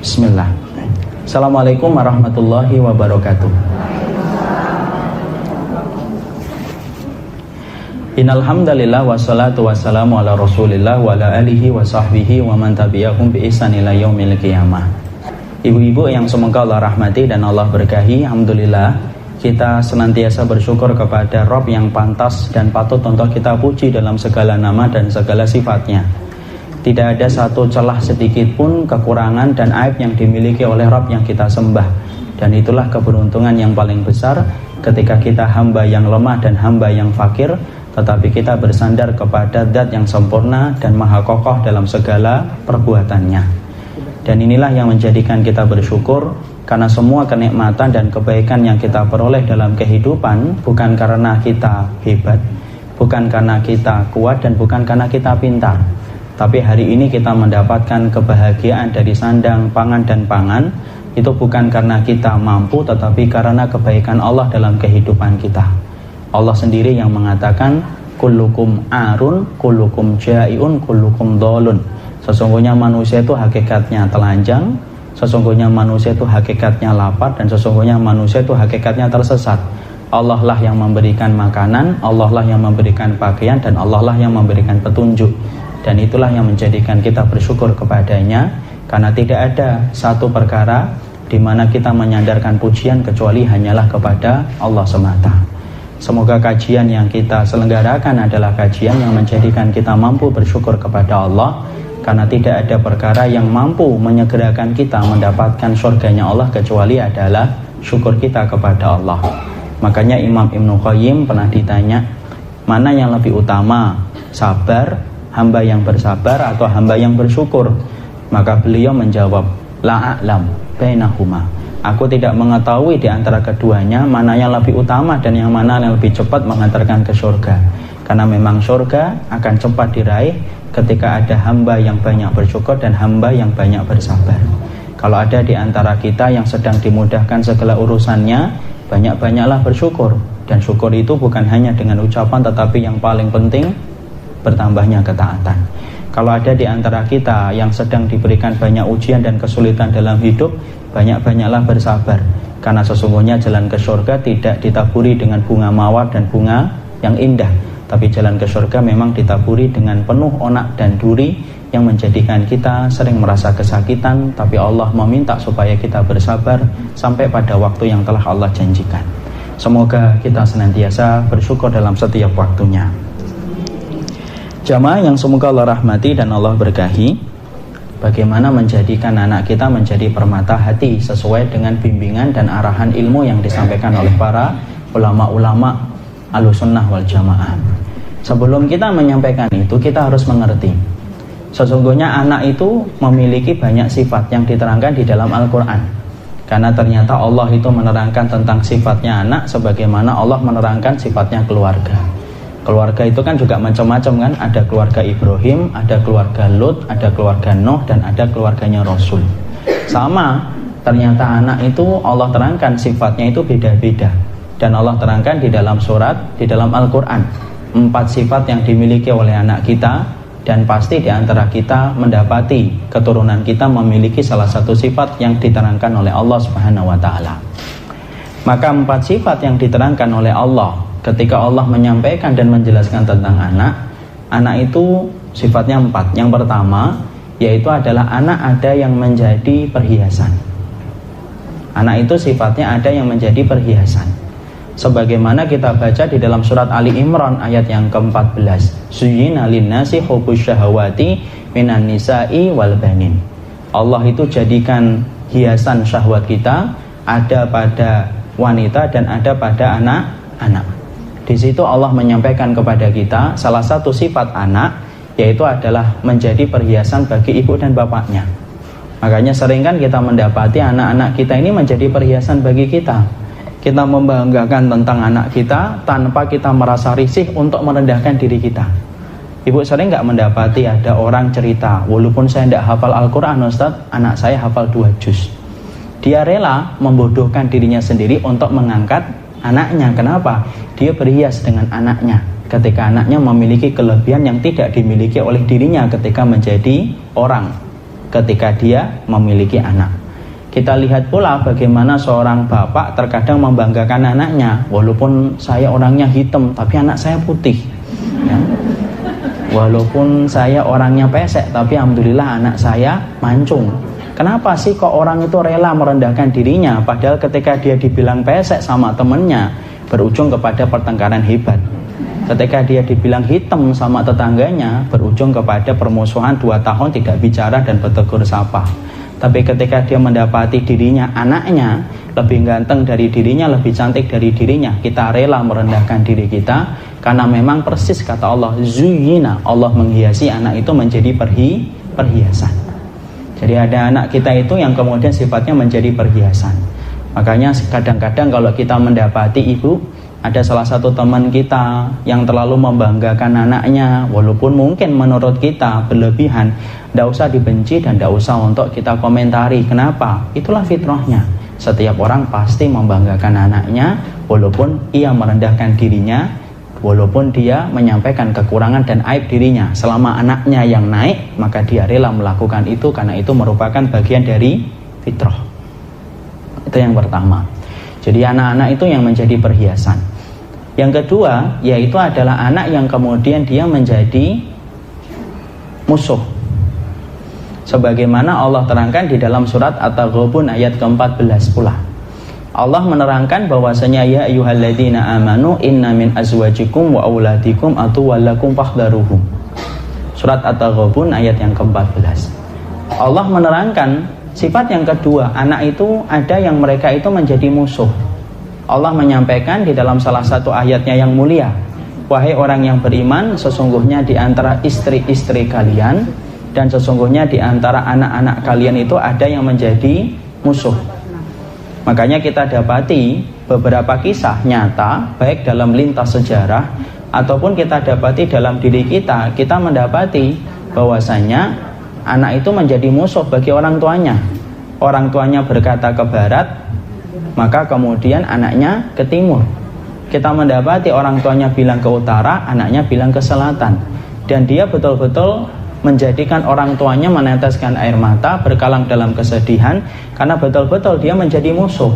Bismillah. Assalamualaikum warahmatullahi wabarakatuh. Innalhamdalillah wassalatu wassalamu ala rasulillah wa ala alihi wa sahbihi wa man tabi'ahum bi ihsan ila yaumil qiyamah. Ibu-ibu yang semoga Allah rahmati dan Allah berkahi, alhamdulillah kita senantiasa bersyukur kepada Rabb yang pantas dan patut untuk kita puji dalam segala nama dan segala sifatnya. Tidak ada satu celah sedikit pun kekurangan dan aib yang dimiliki oleh Rabb yang kita sembah. Dan itulah keberuntungan yang paling besar ketika kita hamba yang lemah dan hamba yang fakir, tetapi kita bersandar kepada Zat yang sempurna dan maha kokoh dalam segala perbuatannya. Dan inilah yang menjadikan kita bersyukur, karena semua kenikmatan dan kebaikan yang kita peroleh dalam kehidupan bukan karena kita hebat, bukan karena kita kuat, dan bukan karena kita pintar. Tapi hari ini kita mendapatkan kebahagiaan dari sandang, pangan, dan pangan, itu bukan karena kita mampu, tetapi karena kebaikan Allah dalam kehidupan kita. Allah sendiri yang mengatakan, kullukum arun, kullukum jai'un, kullukum dholun. Sesungguhnya manusia itu hakikatnya telanjang, sesungguhnya manusia itu hakikatnya lapar, dan sesungguhnya manusia itu hakikatnya tersesat. Allah lah yang memberikan makanan, Allah lah yang memberikan pakaian, dan Allah lah yang memberikan petunjuk. Dan itulah yang menjadikan kita bersyukur kepadanya, karena tidak ada satu perkara di mana kita menyandarkan pujian kecuali hanyalah kepada Allah semata. Semoga kajian yang kita selenggarakan adalah kajian yang menjadikan kita mampu bersyukur kepada Allah, karena tidak ada perkara yang mampu menyegerakan kita mendapatkan surganya Allah kecuali adalah syukur kita kepada Allah. Makanya Imam Ibnu Qayyim pernah ditanya, mana yang lebih utama, sabar, hamba yang bersabar, atau hamba yang bersyukur? Maka beliau menjawab, la a'lam bainahuma. Aku tidak mengetahui di antara keduanya mana yang lebih utama dan yang mana yang lebih cepat mengantarkan ke surga. Karena memang surga akan cepat diraih ketika ada hamba yang banyak bersyukur dan hamba yang banyak bersabar. Kalau ada di antara kita yang sedang dimudahkan segala urusannya, banyak-banyaklah bersyukur. Dan syukur itu bukan hanya dengan ucapan, tetapi yang paling penting bertambahnya ketaatan. Kalau ada di antara kita yang sedang diberikan banyak ujian dan kesulitan dalam hidup, banyak-banyaklah bersabar. Karena sesungguhnya jalan ke surga tidak ditaburi dengan bunga mawar dan bunga yang indah, tapi jalan ke surga memang ditaburi dengan penuh onak dan duri yang menjadikan kita sering merasa kesakitan, tapi Allah meminta supaya kita bersabar sampai pada waktu yang telah Allah janjikan. Semoga kita senantiasa bersyukur dalam setiap waktunya. Jamaah yang semoga Allah rahmati dan Allah berkahi, bagaimana menjadikan anak kita menjadi permata hati sesuai dengan bimbingan dan arahan ilmu yang disampaikan oleh para ulama-ulama Ahlussunnah wal Jamaah. Sebelum kita menyampaikan itu, kita harus mengerti sesungguhnya anak itu memiliki banyak sifat yang diterangkan di dalam Al-Quran. Karena ternyata Allah itu menerangkan tentang sifatnya anak sebagaimana Allah menerangkan sifatnya keluarga. Keluarga itu kan juga macam-macam kan, ada keluarga Ibrahim, ada keluarga Lut, ada keluarga Nuh, dan ada keluarganya Rasul. Sama, ternyata anak itu Allah terangkan sifatnya itu beda-beda. Dan Allah terangkan di dalam surat, di dalam Al-Quran, 4 sifat yang dimiliki oleh anak kita, dan pasti di antara kita mendapati keturunan kita memiliki salah satu sifat yang diterangkan oleh Allah Subhanahu wa Ta'ala. Maka 4 sifat yang diterangkan oleh Allah ketika Allah menyampaikan dan menjelaskan tentang anak itu sifatnya 4. Yang pertama yaitu adalah anak ada yang menjadi perhiasan. Anak itu sifatnya ada yang menjadi perhiasan. Sebagaimana kita baca di dalam surat Ali Imran ayat yang ke-14, Zuyyina linnasi hubbus syahawati minan nisa'i wal banin. Allah itu jadikan hiasan syahwat kita ada pada wanita dan ada pada anak-anak. Di situ Allah menyampaikan kepada kita salah satu sifat anak, yaitu adalah menjadi perhiasan bagi ibu dan bapaknya. Makanya sering kan kita mendapati anak-anak kita ini menjadi perhiasan bagi kita. Kita membanggakan tentang anak kita tanpa kita merasa risih untuk merendahkan diri kita. Ibu sering nggak mendapati ada orang cerita, walaupun saya tidak hafal Al-Quran Ustaz, anak saya hafal 2 juz. Dia rela membodohkan dirinya sendiri untuk mengangkat anaknya. Kenapa? Dia berhias dengan anaknya ketika anaknya memiliki kelebihan yang tidak dimiliki oleh dirinya ketika menjadi orang. ketika dia memiliki anak. Kita lihat pula bagaimana seorang bapak terkadang membanggakan anaknya, walaupun saya orangnya hitam tapi anak saya putih ya. Walaupun saya orangnya pesek tapi alhamdulillah anak saya mancung. Kenapa sih kok orang itu rela merendahkan dirinya, padahal ketika dia dibilang pesek sama temennya berujung kepada pertengkaran hebat. Ketika dia dibilang hitam sama tetangganya berujung kepada permusuhan 2 tahun tidak bicara dan bertegur sapa. Tapi ketika dia mendapati dirinya anaknya lebih ganteng dari dirinya, lebih cantik dari dirinya, kita rela merendahkan diri kita, karena memang persis kata Allah, zuyina, Allah menghiasi anak itu menjadi perhiasan. Jadi ada anak kita itu yang kemudian sifatnya menjadi perhiasan. Makanya kadang-kadang kalau kita mendapati ibu, ada salah satu teman kita yang terlalu membanggakan anaknya, walaupun mungkin menurut kita berlebihan, tidak usah dibenci dan tidak usah untuk kita komentari. Kenapa? Itulah fitrahnya. Setiap orang pasti membanggakan anaknya, walaupun ia merendahkan dirinya, walaupun dia menyampaikan kekurangan dan aib dirinya. Selama anaknya yang naik, maka dia rela melakukan itu, karena itu merupakan bagian dari fitrah. Itu yang pertama. Jadi anak-anak itu yang menjadi perhiasan. Yang kedua, yaitu adalah anak yang kemudian dia menjadi musuh. Sebagaimana Allah terangkan di dalam surat At-Taghabun ayat ke-14 pula. Allah menerangkan bahwasanya ya ayyuhalladzina amanu inna min azwajikum wa auladikum atuwallakum fahdharuhum. Surat At-Taghabun ayat yang ke-14. Allah menerangkan sifat yang kedua, anak itu ada yang mereka itu menjadi musuh. Allah menyampaikan di dalam salah satu ayatnya yang mulia, wahai orang yang beriman, sesungguhnya di antara istri-istri kalian dan sesungguhnya di antara anak-anak kalian itu ada yang menjadi musuh. Makanya kita dapati beberapa kisah nyata, baik dalam lintas sejarah ataupun kita dapati dalam diri kita, kita mendapati bahwasanya anak itu menjadi musuh bagi orang tuanya. Orang tuanya berkata ke barat, maka kemudian anaknya ke timur. Kita mendapati orang tuanya bilang ke utara, anaknya bilang ke selatan. Dan dia betul-betul menjadikan orang tuanya meneteskan air mata, berkalang dalam kesedihan, karena betul-betul dia menjadi musuh.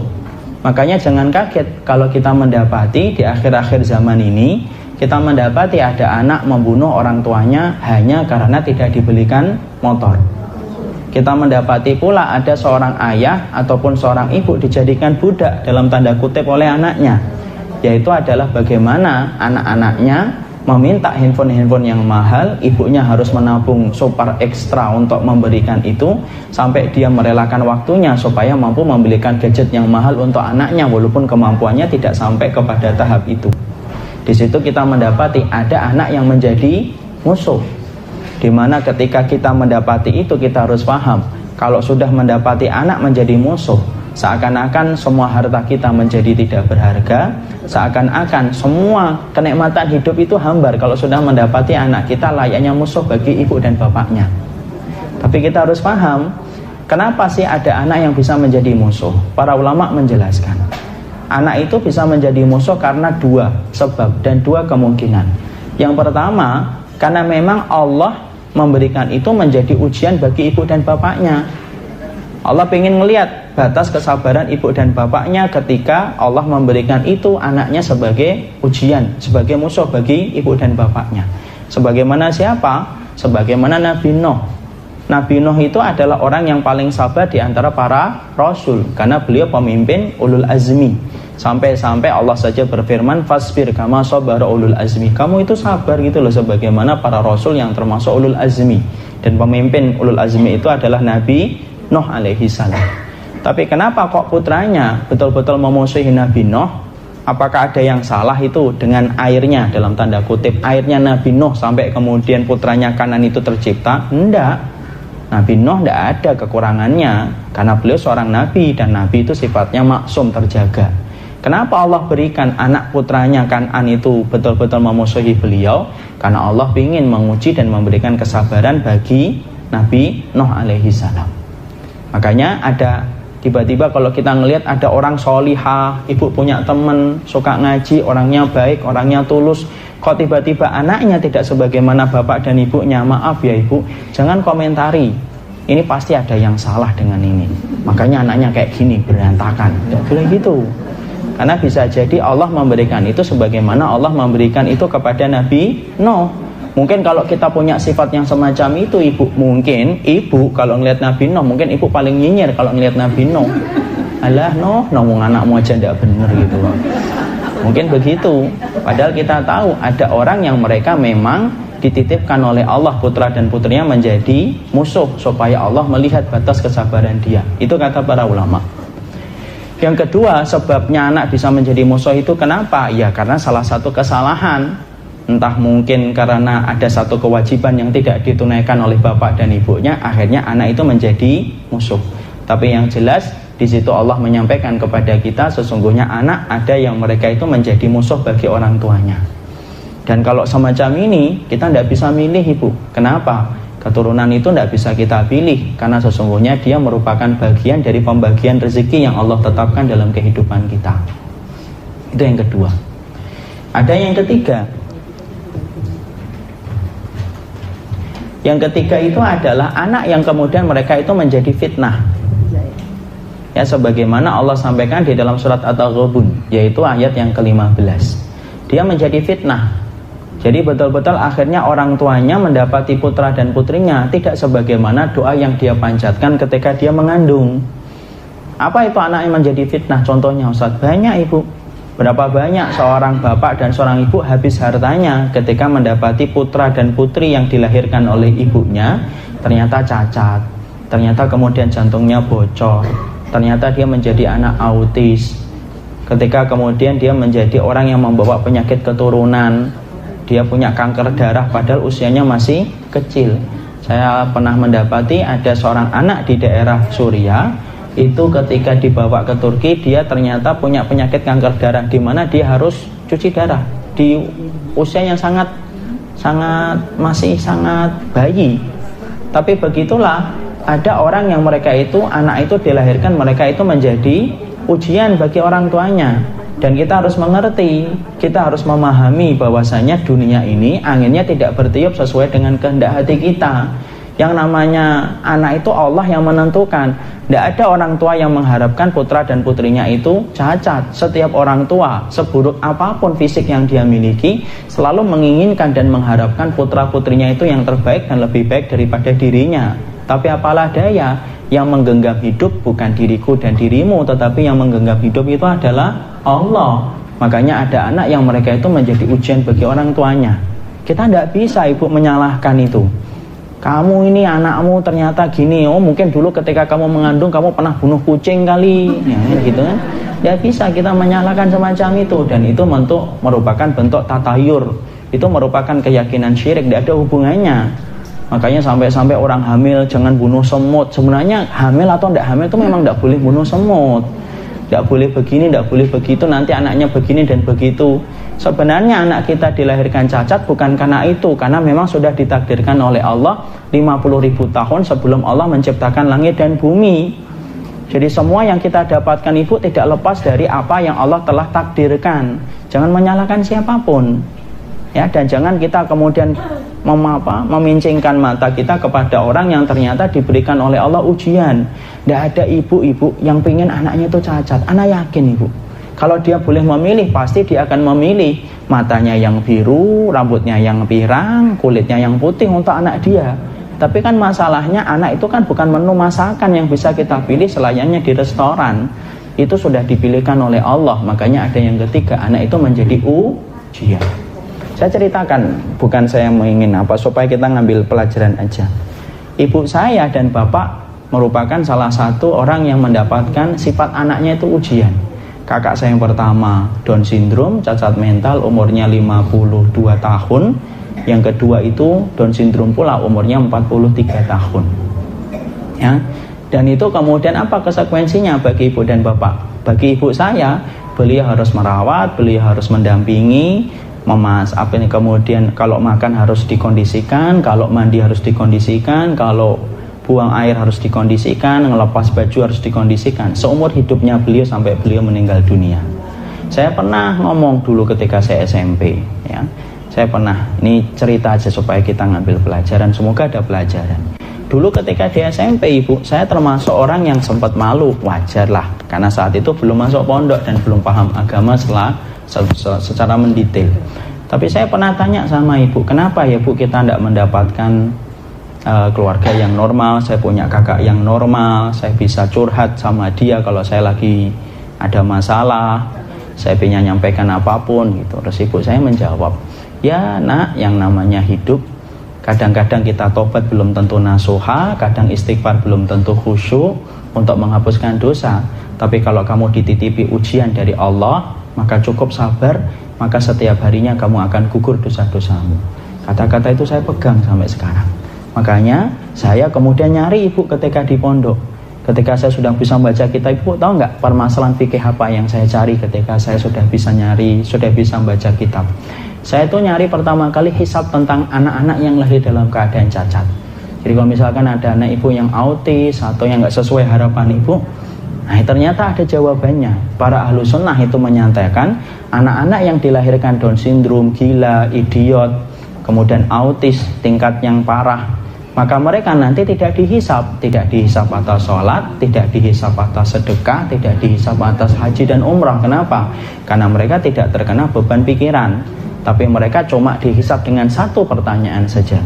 Makanya jangan kaget kalau kita mendapati di akhir-akhir zaman ini, kita mendapati ada anak membunuh orang tuanya hanya karena tidak dibelikan motor. Kita mendapati pula ada seorang ayah ataupun seorang ibu dijadikan budak dalam tanda kutip oleh anaknya, yaitu adalah bagaimana anak-anaknya meminta handphone yang mahal, ibunya harus menabung super ekstra untuk memberikan itu, sampai dia merelakan waktunya supaya mampu membelikan gadget yang mahal untuk anaknya, walaupun kemampuannya tidak sampai kepada tahap itu. Di situ kita mendapati ada anak yang menjadi musuh, dimana ketika kita mendapati itu kita harus paham, kalau sudah mendapati anak menjadi musuh, seakan-akan semua harta kita menjadi tidak berharga, seakan-akan semua kenikmatan hidup itu hambar kalau sudah mendapati anak kita layaknya musuh bagi ibu dan bapaknya. Tapi kita harus paham, kenapa sih ada anak yang bisa menjadi musuh? Para ulama menjelaskan, anak itu bisa menjadi musuh karena 2 sebab dan 2 kemungkinan. Yang pertama, karena memang Allah memberikan itu menjadi ujian bagi ibu dan bapaknya. Allah ingin melihat batas kesabaran ibu dan bapaknya ketika Allah memberikan itu anaknya sebagai ujian, sebagai musuh bagi ibu dan bapaknya. Sebagaimana siapa? Sebagaimana Nabi Nuh. Nabi Nuh itu adalah orang yang paling sabar di antara para rasul, karena beliau pemimpin ulul azmi. Sampai-sampai Allah saja berfirman, fasbir kama sabara ulul azmi. Kamu itu sabar gitu loh, sebagaimana para rasul yang termasuk ulul azmi. Dan pemimpin ulul azmi itu adalah Nabi Nuh alaihi salam. Tapi kenapa kok putranya betul-betul memusuhi Nabi Nuh? Apakah ada yang salah itu dengan airnya, dalam tanda kutip airnya Nabi Nuh sampai kemudian putranya Kanan itu tercipta? Enggak. Nabi Nuh tidak ada kekurangannya, karena beliau seorang nabi dan nabi itu sifatnya maksum, terjaga. Kenapa Allah berikan anak putranya Kanan itu betul-betul memusuhi beliau? Karena Allah ingin menguji dan memberikan kesabaran bagi Nabi Nuh alaihi salam. Makanya ada tiba-tiba kalau kita ngelihat ada orang solihah, ibu punya teman suka ngaji, orangnya baik, orangnya tulus, kok tiba-tiba anaknya tidak sebagaimana bapak dan ibunya. Maaf ya ibu, jangan komentari. ini pasti ada yang salah dengan ini, makanya anaknya kayak gini, berantakan. Tidak boleh gitu. Karena bisa jadi Allah memberikan itu sebagaimana Allah memberikan itu kepada Nabi Nuh. Mungkin kalau kita punya sifat yang semacam itu, ibu kalau ngelihat Nabi Nuh, mungkin ibu paling nyinyir kalau ngelihat Nabi Nuh. Alah Nuh, ngomong anakmu aja tidak benar gitu. Mungkin begitu. Padahal kita tahu ada orang yang mereka memang dititipkan oleh Allah putra dan putrinya menjadi musuh, supaya Allah melihat batas kesabaran dia. Itu kata para ulama. Yang kedua, sebabnya anak bisa menjadi musuh itu kenapa? Ya karena salah satu kesalahan. Entah mungkin karena ada satu kewajiban yang tidak ditunaikan oleh bapak dan ibunya, akhirnya anak itu menjadi musuh. Tapi yang jelas di situ Allah menyampaikan kepada kita sesungguhnya anak ada yang mereka itu menjadi musuh bagi orang tuanya. Dan kalau semacam ini kita tidak bisa milih ibu. Kenapa? Keturunan itu tidak bisa kita pilih, karena sesungguhnya dia merupakan bagian dari pembagian rezeki yang Allah tetapkan dalam kehidupan kita. Itu yang kedua. Ada yang ketiga. Yang ketiga itu adalah anak yang kemudian mereka itu menjadi fitnah. Ya sebagaimana Allah sampaikan di dalam surat At-Taghabun, yaitu ayat yang ke-15. Dia menjadi fitnah. Jadi betul-betul akhirnya orang tuanya mendapati putra dan putrinya tidak sebagaimana doa yang dia panjatkan ketika dia mengandung. Apa itu anak yang menjadi fitnah? Contohnya Ustaz, banyak ibu. Berapa banyak seorang bapak dan seorang ibu habis hartanya ketika mendapati putra dan putri yang dilahirkan oleh ibunya ternyata cacat, ternyata kemudian jantungnya bocor, ternyata dia menjadi anak autis, ketika kemudian dia menjadi orang yang membawa penyakit keturunan, dia punya kanker darah padahal usianya masih kecil. Saya pernah mendapati ada seorang anak di daerah Suriah, itu ketika dibawa ke Turki dia ternyata punya penyakit kanker darah, di mana dia harus cuci darah di usia yang masih sangat bayi. Tapi begitulah, ada orang yang mereka itu, anak itu dilahirkan, mereka itu menjadi ujian bagi orang tuanya. Dan kita harus mengerti, kita harus memahami bahwasanya dunia ini anginnya tidak bertiup sesuai dengan kehendak hati kita. Yang namanya anak itu Allah yang menentukan. Tidak ada orang tua yang mengharapkan putra dan putrinya itu cacat. Setiap orang tua, seburuk apapun fisik yang dia miliki, selalu menginginkan dan mengharapkan putra putrinya itu yang terbaik dan lebih baik daripada dirinya. Tapi apalah daya, yang menggenggam hidup bukan diriku dan dirimu, tetapi yang menggenggam hidup itu adalah Allah. Makanya ada anak yang mereka itu menjadi ujian bagi orang tuanya. Kita tidak bisa ibu menyalahkan itu. Kamu ini anakmu ternyata gini, oh mungkin dulu ketika kamu mengandung kamu pernah bunuh kucing kali, ya gitu kan. Tidak bisa kita menyalahkan semacam itu. Dan itu merupakan bentuk tatayur. Itu merupakan keyakinan syirik, tidak ada hubungannya. Makanya sampai-sampai orang hamil jangan bunuh semut. Sebenarnya hamil atau tidak hamil itu memang tidak boleh bunuh semut. Tidak boleh begini, tidak boleh begitu, nanti anaknya begini dan begitu. Sebenarnya anak kita dilahirkan cacat bukan karena itu, karena memang sudah ditakdirkan oleh Allah 50.000 tahun sebelum Allah menciptakan langit dan bumi. Jadi semua yang kita dapatkan ibu tidak lepas dari apa yang Allah telah takdirkan. Jangan menyalahkan siapapun. Ya, dan jangan kita kemudian memincingkan mata kita kepada orang yang ternyata diberikan oleh Allah ujian. Tidak ada ibu-ibu yang pengen anaknya itu cacat. Anak yakin ibu, kalau dia boleh memilih, pasti dia akan memilih matanya yang biru, rambutnya yang pirang, kulitnya yang putih untuk anak dia. Tapi kan masalahnya anak itu kan bukan menu masakan yang bisa kita pilih selayaknya di restoran. Itu sudah dipilihkan oleh Allah. Makanya ada yang ketiga, anak itu menjadi ujian. Saya ceritakan, bukan saya ingin apa, supaya kita ngambil pelajaran aja. Ibu saya dan bapak merupakan salah satu orang yang mendapatkan sifat anaknya itu ujian. Kakak saya yang pertama Down syndrome, cacat mental, umurnya 52 tahun. Yang kedua itu Down syndrome pula, umurnya 43 tahun. Ya. Dan itu kemudian apa konsekuensinya bagi ibu dan bapak? Bagi ibu saya, beliau harus merawat, beliau harus mendampingi, kemudian kalau makan harus dikondisikan, kalau mandi harus dikondisikan, kalau buang air harus dikondisikan, ngelepas baju harus dikondisikan. Seumur hidupnya beliau sampai beliau meninggal dunia. Saya pernah ngomong dulu ketika saya SMP, ya. Saya pernah, ini cerita aja supaya kita ngambil pelajaran, semoga ada pelajaran. Dulu ketika di SMP ibu, saya termasuk orang yang sempat malu, wajar lah, karena saat itu belum masuk pondok dan belum paham agama secara mendetail. Tapi saya pernah tanya sama ibu, kenapa ya bu kita tidak mendapatkan keluarga yang normal? Saya punya kakak yang normal, saya bisa curhat sama dia kalau saya lagi ada masalah, saya ingin nyampaikan apapun gitu. Terus ibu saya menjawab, ya nak, yang namanya hidup, kadang-kadang kita tobat belum tentu nasuha, kadang istighfar belum tentu khusyuk untuk menghapuskan dosa. Tapi kalau kamu dititipi ujian dari Allah, maka cukup sabar, maka setiap harinya kamu akan gugur dosa-dosamu. Kata-kata itu saya pegang sampai sekarang. Makanya saya kemudian nyari ibu ketika di pondok. Ketika saya sudah bisa membaca kitab, ibu tahu nggak permasalahan fikih apa yang saya cari ketika saya sudah bisa nyari, sudah bisa membaca kitab? Saya itu nyari pertama kali hisab tentang anak-anak yang lahir dalam keadaan cacat. Jadi kalau misalkan ada anak ibu yang autis atau yang nggak sesuai harapan ibu, nah ternyata ada jawabannya. Para ahlu sunnah itu menyatakan anak-anak yang dilahirkan Down syndrome, gila, idiot, kemudian autis tingkat yang parah, maka mereka nanti tidak dihisab atas sholat, tidak dihisab atas sedekah, tidak dihisab atas haji dan umrah. Kenapa? Karena mereka tidak terkena beban pikiran, tapi mereka cuma dihisab dengan satu pertanyaan saja.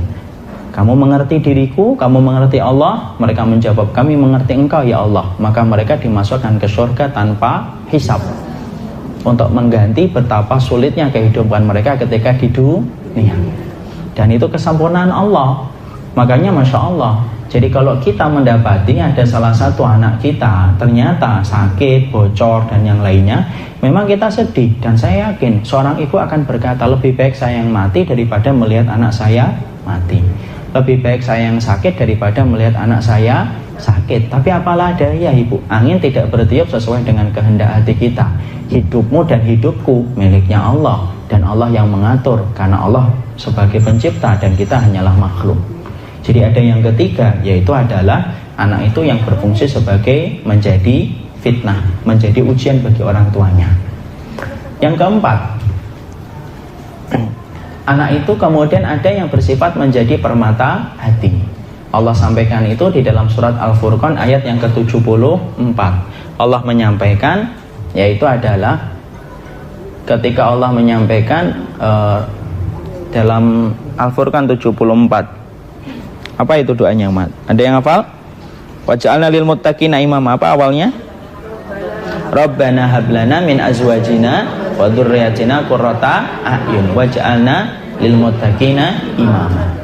Kamu mengerti diriku? Kamu mengerti Allah? Mereka menjawab, kami mengerti engkau ya Allah. Maka mereka dimasukkan ke surga tanpa hisab, untuk mengganti betapa sulitnya kehidupan mereka ketika di dunia. Dan itu kesempurnaan Allah. Makanya Masya Allah, jadi kalau kita mendapati ada salah satu anak kita ternyata sakit, bocor dan yang lainnya, memang kita sedih. Dan saya yakin seorang ibu akan berkata, lebih baik saya yang mati daripada melihat anak saya mati. Lebih baik saya yang sakit daripada melihat anak saya sakit. Tapi apalah daya ibu, angin tidak bertiup sesuai dengan kehendak hati kita. Hidupmu dan hidupku miliknya Allah, dan Allah yang mengatur, karena Allah sebagai pencipta dan kita hanyalah makhluk. Jadi ada yang ketiga, yaitu adalah anak itu yang berfungsi sebagai menjadi fitnah, menjadi ujian bagi orang tuanya. Yang keempat, anak itu kemudian ada yang bersifat menjadi permata hati. Allah sampaikan itu di dalam surat Al-Furqan ayat yang ke-74. Allah menyampaikan, yaitu adalah ketika Allah menyampaikan dalam Al-Furqan 74. Apa itu doanya, Mat? Ada yang hafal? Waj'alna lil muttaqina imama. Apa awalnya? Rabbana hablana min azwajina wa dzurriyyatina qurrata a'yun waj'alna lil muttaqina imama.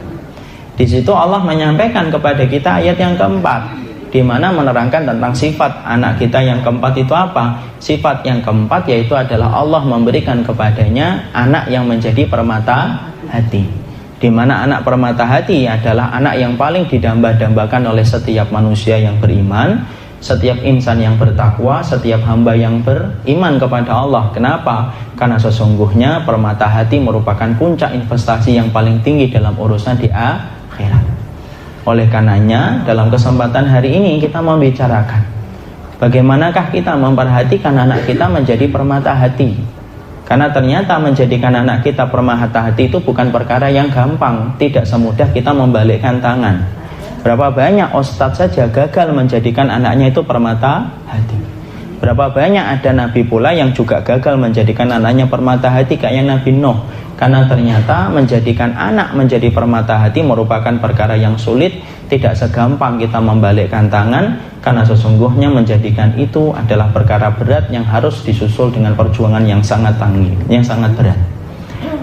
Di situ Allah menyampaikan kepada kita ayat yang keempat, di mana menerangkan tentang sifat anak kita yang keempat itu apa? Sifat yang keempat yaitu adalah Allah memberikan kepadanya anak yang menjadi permata hati. Di mana anak permata hati adalah anak yang paling didamba-dambakan oleh setiap manusia yang beriman, setiap insan yang bertakwa, setiap hamba yang beriman kepada Allah. Kenapa? Karena sesungguhnya permata hati merupakan puncak investasi yang paling tinggi dalam urusan di akhirat. Oleh karenanya, dalam kesempatan hari ini kita membicarakan bagaimanakah kita memperhatikan anak kita menjadi permata hati. Karena ternyata menjadikan anak kita permata hati itu bukan perkara yang gampang, tidak semudah kita membalikkan tangan. Berapa banyak ustadz saja gagal menjadikan anaknya itu permata hati. Berapa banyak ada nabi pula yang juga gagal menjadikan anaknya permata hati kayak Nabi Nuh. Karena ternyata menjadikan anak menjadi permata hati merupakan perkara yang sulit, tidak segampang kita membalikkan tangan, karena sesungguhnya menjadikan itu adalah perkara berat yang harus disusul dengan perjuangan yang sangat tangguh, yang sangat berat.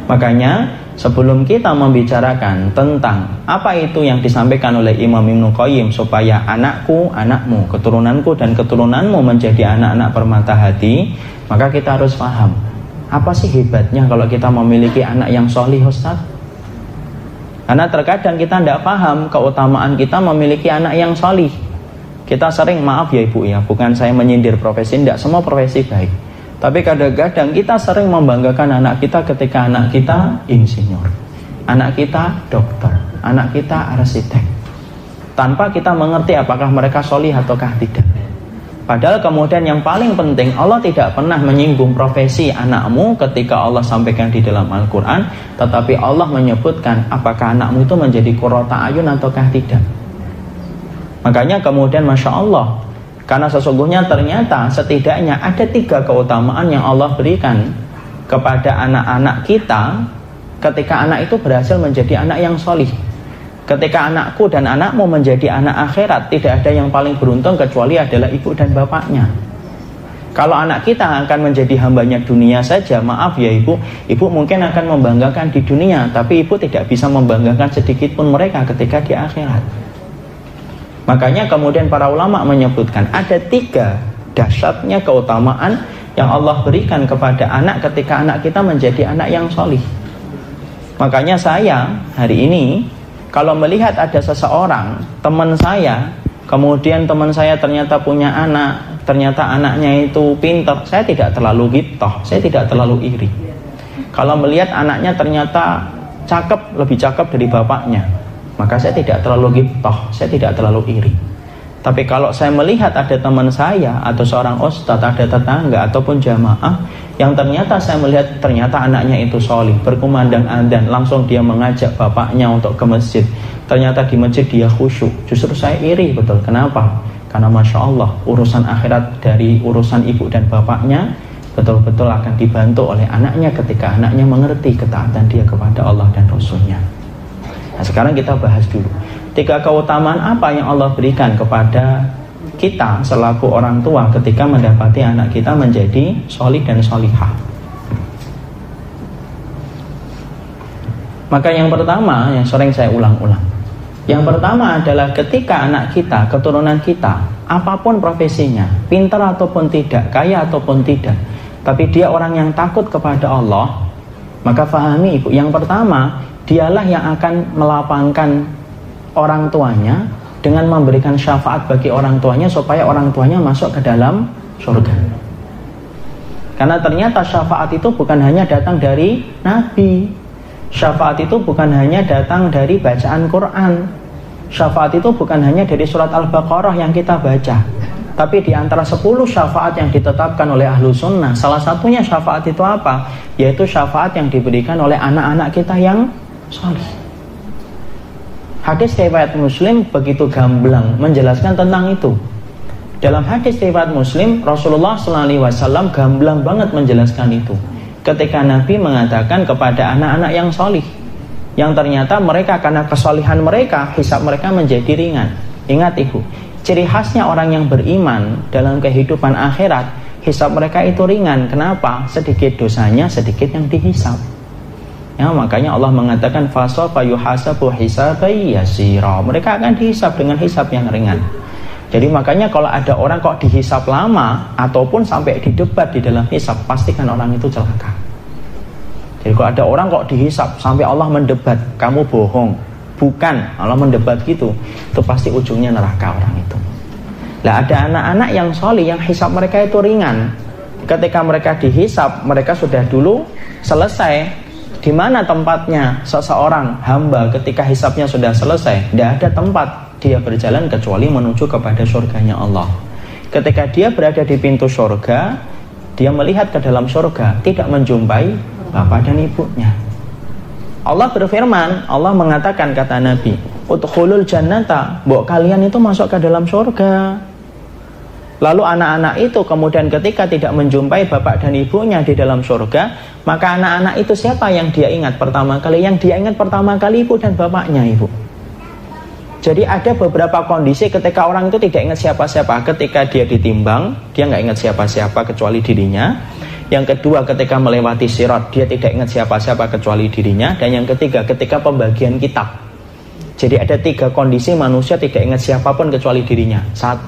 Makanya sebelum kita membicarakan tentang apa itu yang disampaikan oleh Imam Ibnu Qayyim supaya anakku, anakmu, keturunanku dan keturunanmu menjadi anak-anak permata hati, maka kita harus paham apa sih hebatnya kalau kita memiliki anak yang solih, Ustaz? Karena terkadang kita tidak paham keutamaan kita memiliki anak yang solih. Kita sering, maaf ya ibu ya, bukan saya menyindir profesi, tidak semua profesi baik, tapi kadang-kadang kita sering membanggakan anak kita ketika anak kita insinyur, anak kita dokter, anak kita arsitek, tanpa kita mengerti apakah mereka solih ataukah tidak. Padahal kemudian yang paling penting, Allah tidak pernah menyinggung profesi anakmu ketika Allah sampaikan di dalam Al-Quran, tetapi Allah menyebutkan apakah anakmu itu menjadi qurrata ayun ataukah tidak. Makanya kemudian Masya Allah, karena sesungguhnya ternyata setidaknya ada 3 keutamaan yang Allah berikan kepada anak-anak kita ketika anak itu berhasil menjadi anak yang solih. Ketika anakku dan anakmu menjadi anak akhirat, tidak ada yang paling beruntung kecuali adalah ibu dan bapaknya. Kalau anak kita akan menjadi hambanya dunia saja, maaf ya ibu mungkin akan membanggakan di dunia, tapi ibu tidak bisa membanggakan sedikit pun mereka ketika di akhirat. Makanya kemudian para ulama menyebutkan ada 3 dahsyatnya keutamaan yang Allah berikan kepada anak ketika anak kita menjadi anak yang solih. Makanya saya hari ini kalau melihat ada seseorang, teman saya, kemudian teman saya ternyata punya anak, ternyata anaknya itu pintar, saya tidak terlalu ghibthah, saya tidak terlalu iri. Kalau melihat anaknya ternyata cakep, lebih cakep dari bapaknya, maka saya tidak terlalu ghibthah, saya tidak terlalu iri. Tapi kalau saya melihat ada teman saya atau seorang ustadz, ada tetangga ataupun jamaah yang ternyata saya melihat ternyata anaknya itu solih, berkumandang adzan, langsung dia mengajak bapaknya untuk ke masjid, ternyata di masjid dia khusyuk, justru saya iri betul. Kenapa? Karena Masya Allah urusan akhirat dari urusan ibu dan bapaknya betul-betul akan dibantu oleh anaknya ketika anaknya mengerti ketaatan dia kepada Allah dan Rasulnya. Nah sekarang kita bahas dulu 3 keutamaan apa yang Allah berikan kepada kita selaku orang tua ketika mendapati anak kita menjadi solih dan solihah. Maka yang pertama yang sering saya ulang-ulang, yang pertama adalah ketika anak kita, keturunan kita, apapun profesinya, pintar ataupun tidak, kaya ataupun tidak, tapi dia orang yang takut kepada Allah, maka fahami ibu, yang pertama dialah yang akan melapangkan orang tuanya dengan memberikan syafaat bagi orang tuanya supaya orang tuanya masuk ke dalam surga. Karena ternyata syafaat itu bukan hanya datang dari Nabi, syafaat itu bukan hanya datang dari bacaan Quran, syafaat itu bukan hanya dari surat Al-Baqarah yang kita baca, tapi di antara 10 syafaat yang ditetapkan oleh ahlu sunnah, salah satunya syafaat itu apa? Yaitu syafaat yang diberikan oleh anak-anak kita yang salih. Hadis riwayat Muslim begitu gamblang menjelaskan tentang itu. Dalam hadis riwayat Muslim, Rasulullah SAW gamblang banget menjelaskan itu. Ketika Nabi mengatakan kepada anak-anak yang solih, yang ternyata mereka karena kesolihan mereka, hisab mereka menjadi ringan. Ingat ibu, ciri khasnya orang yang beriman dalam kehidupan akhirat, hisab mereka itu ringan. Kenapa? Sedikit dosanya, sedikit yang dihisab. Ya, makanya Allah mengatakan fasofa yuhasabu hisabai yasira. Mereka akan dihisab dengan hisab yang ringan. Jadi makanya kalau ada orang kok dihisab lama ataupun sampai didebat di dalam hisab, pastikan orang itu celaka. Jadi kalau ada orang kok dihisab sampai Allah mendebat, kamu bohong, bukan, Allah mendebat gitu, itu pasti ujungnya neraka orang itu. Nah ada anak-anak yang solih, yang hisab mereka itu ringan. Ketika mereka dihisab, mereka sudah dulu selesai. Di mana tempatnya seseorang hamba ketika hisabnya sudah selesai? Tidak ada tempat dia berjalan kecuali menuju kepada surganya Allah. Ketika dia berada di pintu surga, dia melihat ke dalam surga, tidak menjumpai bapak dan ibunya. Allah berfirman, Allah mengatakan kata Nabi, udkhulul jannata, bahwa kalian itu masuk ke dalam surga. Lalu anak-anak itu kemudian ketika tidak menjumpai bapak dan ibunya di dalam surga, maka anak-anak itu siapa yang dia ingat pertama kali? Yang dia ingat pertama kali ibu dan bapaknya ibu. Jadi ada beberapa kondisi ketika orang itu tidak ingat siapa-siapa. Ketika dia ditimbang, dia nggak ingat siapa-siapa kecuali dirinya. Yang kedua, ketika melewati sirat, dia tidak ingat siapa-siapa kecuali dirinya. Dan yang ketiga, ketika pembagian kitab. Jadi ada 3 kondisi manusia tidak ingat siapapun kecuali dirinya. 1,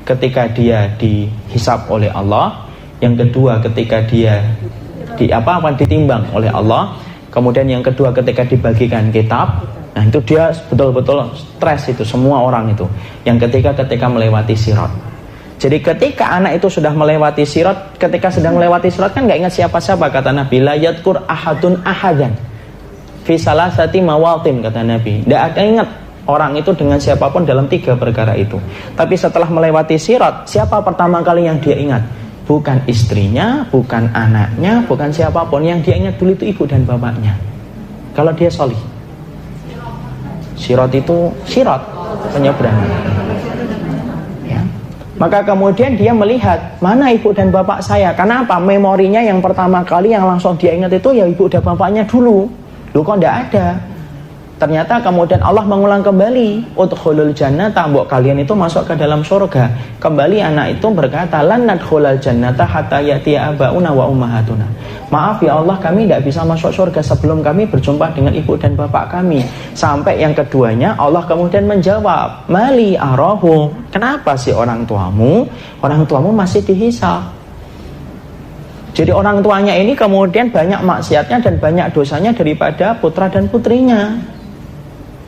ketika dia dihisab oleh Allah. Yang kedua, ketika dia ditimbang oleh Allah. Kemudian yang kedua, ketika dibagikan kitab. Nah itu dia betul-betul stres itu, semua orang itu. Yang ketiga, ketika melewati sirat. Jadi ketika anak itu sudah melewati sirat, ketika sedang melewati sirat kan gak ingat siapa-siapa, kata Nabi, la yadkur ahadun ahadan fi salasati mawatin, kata Nabi. Tidak ada ingat orang itu dengan siapapun dalam 3 perkara itu. Tapi setelah melewati sirat, siapa pertama kali yang dia ingat? Bukan istrinya, bukan anaknya, bukan siapapun. Yang dia ingat dulu itu ibu dan bapaknya. Kalau dia solih. Sirat itu sirat. penyeberangan. Ya. Maka kemudian dia melihat mana ibu dan bapak saya. Kenapa? Memorinya yang pertama kali yang langsung dia ingat itu ya ibu dan bapaknya dulu. Loh kok tidak ada? Ternyata kemudian Allah mengulang kembali, udkhulul jannata, mbok kalian itu masuk ke dalam surga. Kembali anak itu berkata, lan nadkhulal jannata hatta ya'tiya abauna wa ummahatuna. Maaf ya Allah, kami tidak bisa masuk surga sebelum kami berjumpa dengan ibu dan bapak kami. Sampai yang keduanya Allah kemudian menjawab, mali arahu, kenapa sih orang tuamu masih dihisab? Jadi orang tuanya ini kemudian banyak maksiatnya dan banyak dosanya daripada putra dan putrinya.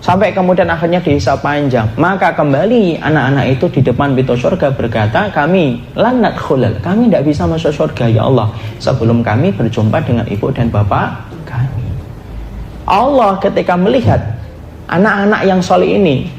Sampai kemudian akhirnya dihisab panjang. Maka kembali anak-anak itu di depan pintu surga berkata, kami lan nadkhulal, kami tidak bisa masuk surga ya Allah sebelum kami berjumpa dengan ibu dan bapak kami. Allah ketika melihat anak-anak yang soleh ini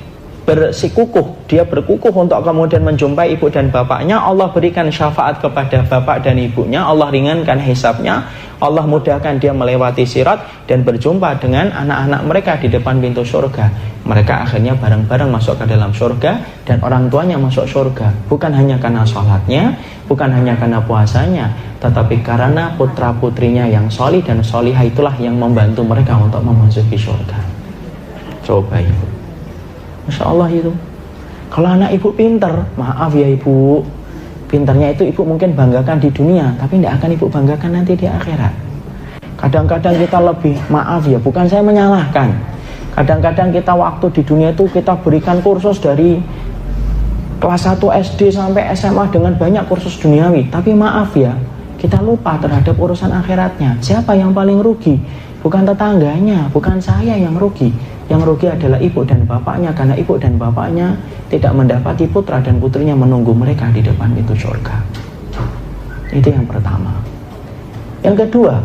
bersikukuh, dia berkukuh untuk kemudian menjumpai ibu dan bapaknya, Allah berikan syafaat kepada bapak dan ibunya, Allah ringankan hisabnya, Allah mudahkan dia melewati sirat dan berjumpa dengan anak-anak mereka di depan pintu surga. Mereka akhirnya bareng-bareng masuk ke dalam surga dan orang tuanya masuk surga. Bukan hanya karena sholatnya, bukan hanya karena puasanya, tetapi karena putra-putrinya yang solih dan solihah itulah yang membantu mereka untuk memasuki surga. Coba ibu, Masya Allah itu. Kalau anak ibu pinter, maaf ya ibu, pinternya itu ibu mungkin banggakan di dunia, tapi tidak akan ibu banggakan nanti di akhirat. Kadang-kadang kita lebih, maaf ya, bukan saya menyalahkan, kadang-kadang kita waktu di dunia itu kita berikan kursus dari kelas 1 SD sampai SMA dengan banyak kursus duniawi, tapi maaf ya, kita lupa terhadap urusan akhiratnya. Siapa yang paling rugi? Bukan tetangganya, bukan saya yang rugi. Yang rugi adalah ibu dan bapaknya, karena ibu dan bapaknya tidak mendapati putra dan putrinya menunggu mereka di depan pintu surga. Itu yang pertama. Yang kedua,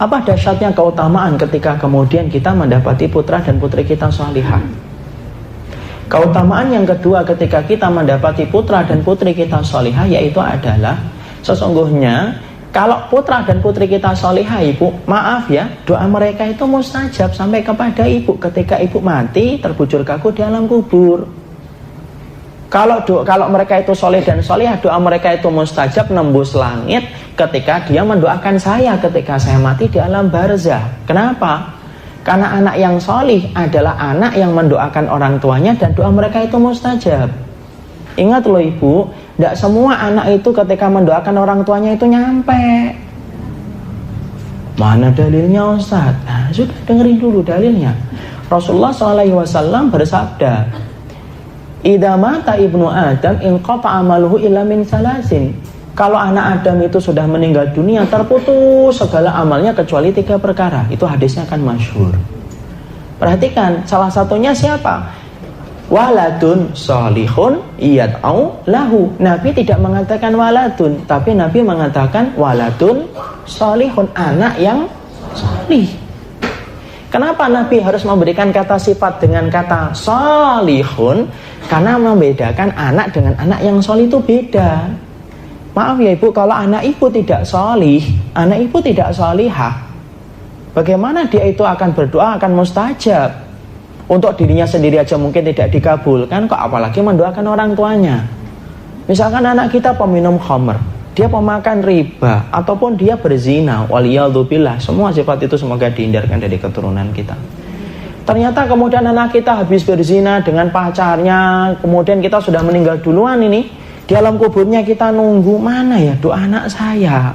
apa dahsyatnya keutamaan ketika kemudian kita mendapati putra dan putri kita salihah? Keutamaan yang kedua ketika kita mendapati putra dan putri kita salihah yaitu adalah sesungguhnya kalau putra dan putri kita salihah ibu, maaf ya, doa mereka itu mustajab sampai kepada ibu ketika ibu mati terbujur kaku di alam kubur. Kalau mereka itu soleh dan solihah, doa mereka itu mustajab nembus langit ketika dia mendoakan saya ketika saya mati di alam barzah. Kenapa? Karena anak yang solih adalah anak yang mendoakan orang tuanya dan doa mereka itu mustajab. Ingat loh ibu, tidak semua anak itu ketika mendoakan orang tuanya itu nyampe. Mana dalilnya Ustaz? Nah, sudah dengerin dulu dalilnya. Rasulullah SAW bersabda, idza mata ibnu Adam inqata amaluhu illa min salasin. Kalau anak Adam itu sudah meninggal dunia, terputus segala amalnya kecuali 3 perkara. Itu hadisnya kan masyhur. Perhatikan, salah satunya siapa? Waladun solihun yad'u lahu. Nabi tidak mengatakan waladun, tapi Nabi mengatakan waladun solihun, anak yang solih. Kenapa Nabi harus memberikan kata sifat dengan kata solihun? Karena membedakan anak dengan anak yang solih itu beda. Maaf ya ibu, kalau anak ibu tidak solih, anak ibu tidak solihah, bagaimana dia itu akan berdoa, akan mustajab? Untuk dirinya sendiri aja mungkin tidak dikabulkan, kok apalagi mendoakan orang tuanya. Misalkan anak kita peminum khamr, dia pemakan riba, ataupun dia berzina, waliyadzubillah, semua sifat itu semoga dihindarkan dari keturunan kita. Ternyata kemudian anak kita habis berzina dengan pacarnya, kemudian kita sudah meninggal duluan ini, di alam kuburnya kita nunggu, mana ya doa anak saya?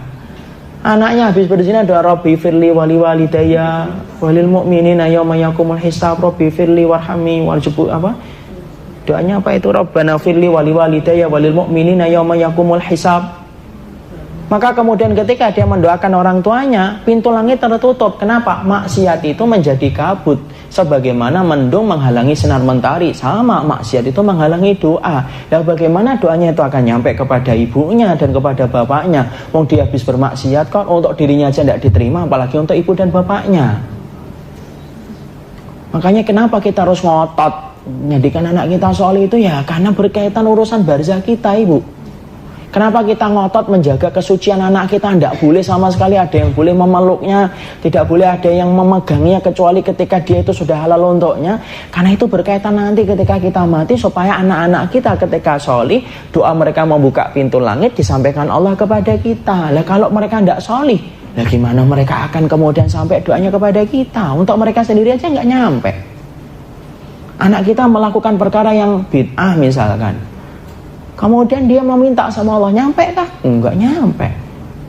Anaknya habis berzina doa Rabbi firli wali walidayya walil mu'minina yauma yaqumul hisab, Rabbi firli warhami warjubu apa? Doanya apa itu? Rabbana firli wali walidayya walil mu'minina yauma yaqumul hisab. Maka kemudian ketika dia mendoakan orang tuanya, pintu langit tertutup. Kenapa? Maksiat itu menjadi kabut, sebagaimana mendung menghalangi sinar mentari. Sama, maksiat itu menghalangi doa. Dan bagaimana doanya itu akan nyampe kepada ibunya dan kepada bapaknya? Wong dia habis bermaksiat kok, untuk dirinya aja tidak diterima, apalagi untuk ibu dan bapaknya. Makanya kenapa kita harus ngotot menjadikan anak kita soleh itu ya karena berkaitan urusan barzah kita ibu. Kenapa kita ngotot menjaga kesucian anak kita? Tidak boleh sama sekali ada yang boleh memeluknya, tidak boleh ada yang memegangnya kecuali ketika dia itu sudah halal untuknya. Karena itu berkaitan nanti ketika kita mati, supaya anak-anak kita ketika sholih, doa mereka membuka pintu langit disampaikan Allah kepada kita. Lah kalau mereka tidak sholih, lah gimana mereka akan kemudian sampai doanya kepada kita? Untuk mereka sendiri aja nggak nyampe. Anak kita melakukan perkara yang bid'ah misalkan, kemudian dia meminta sama Allah, nyampe kah? Enggak nyampe.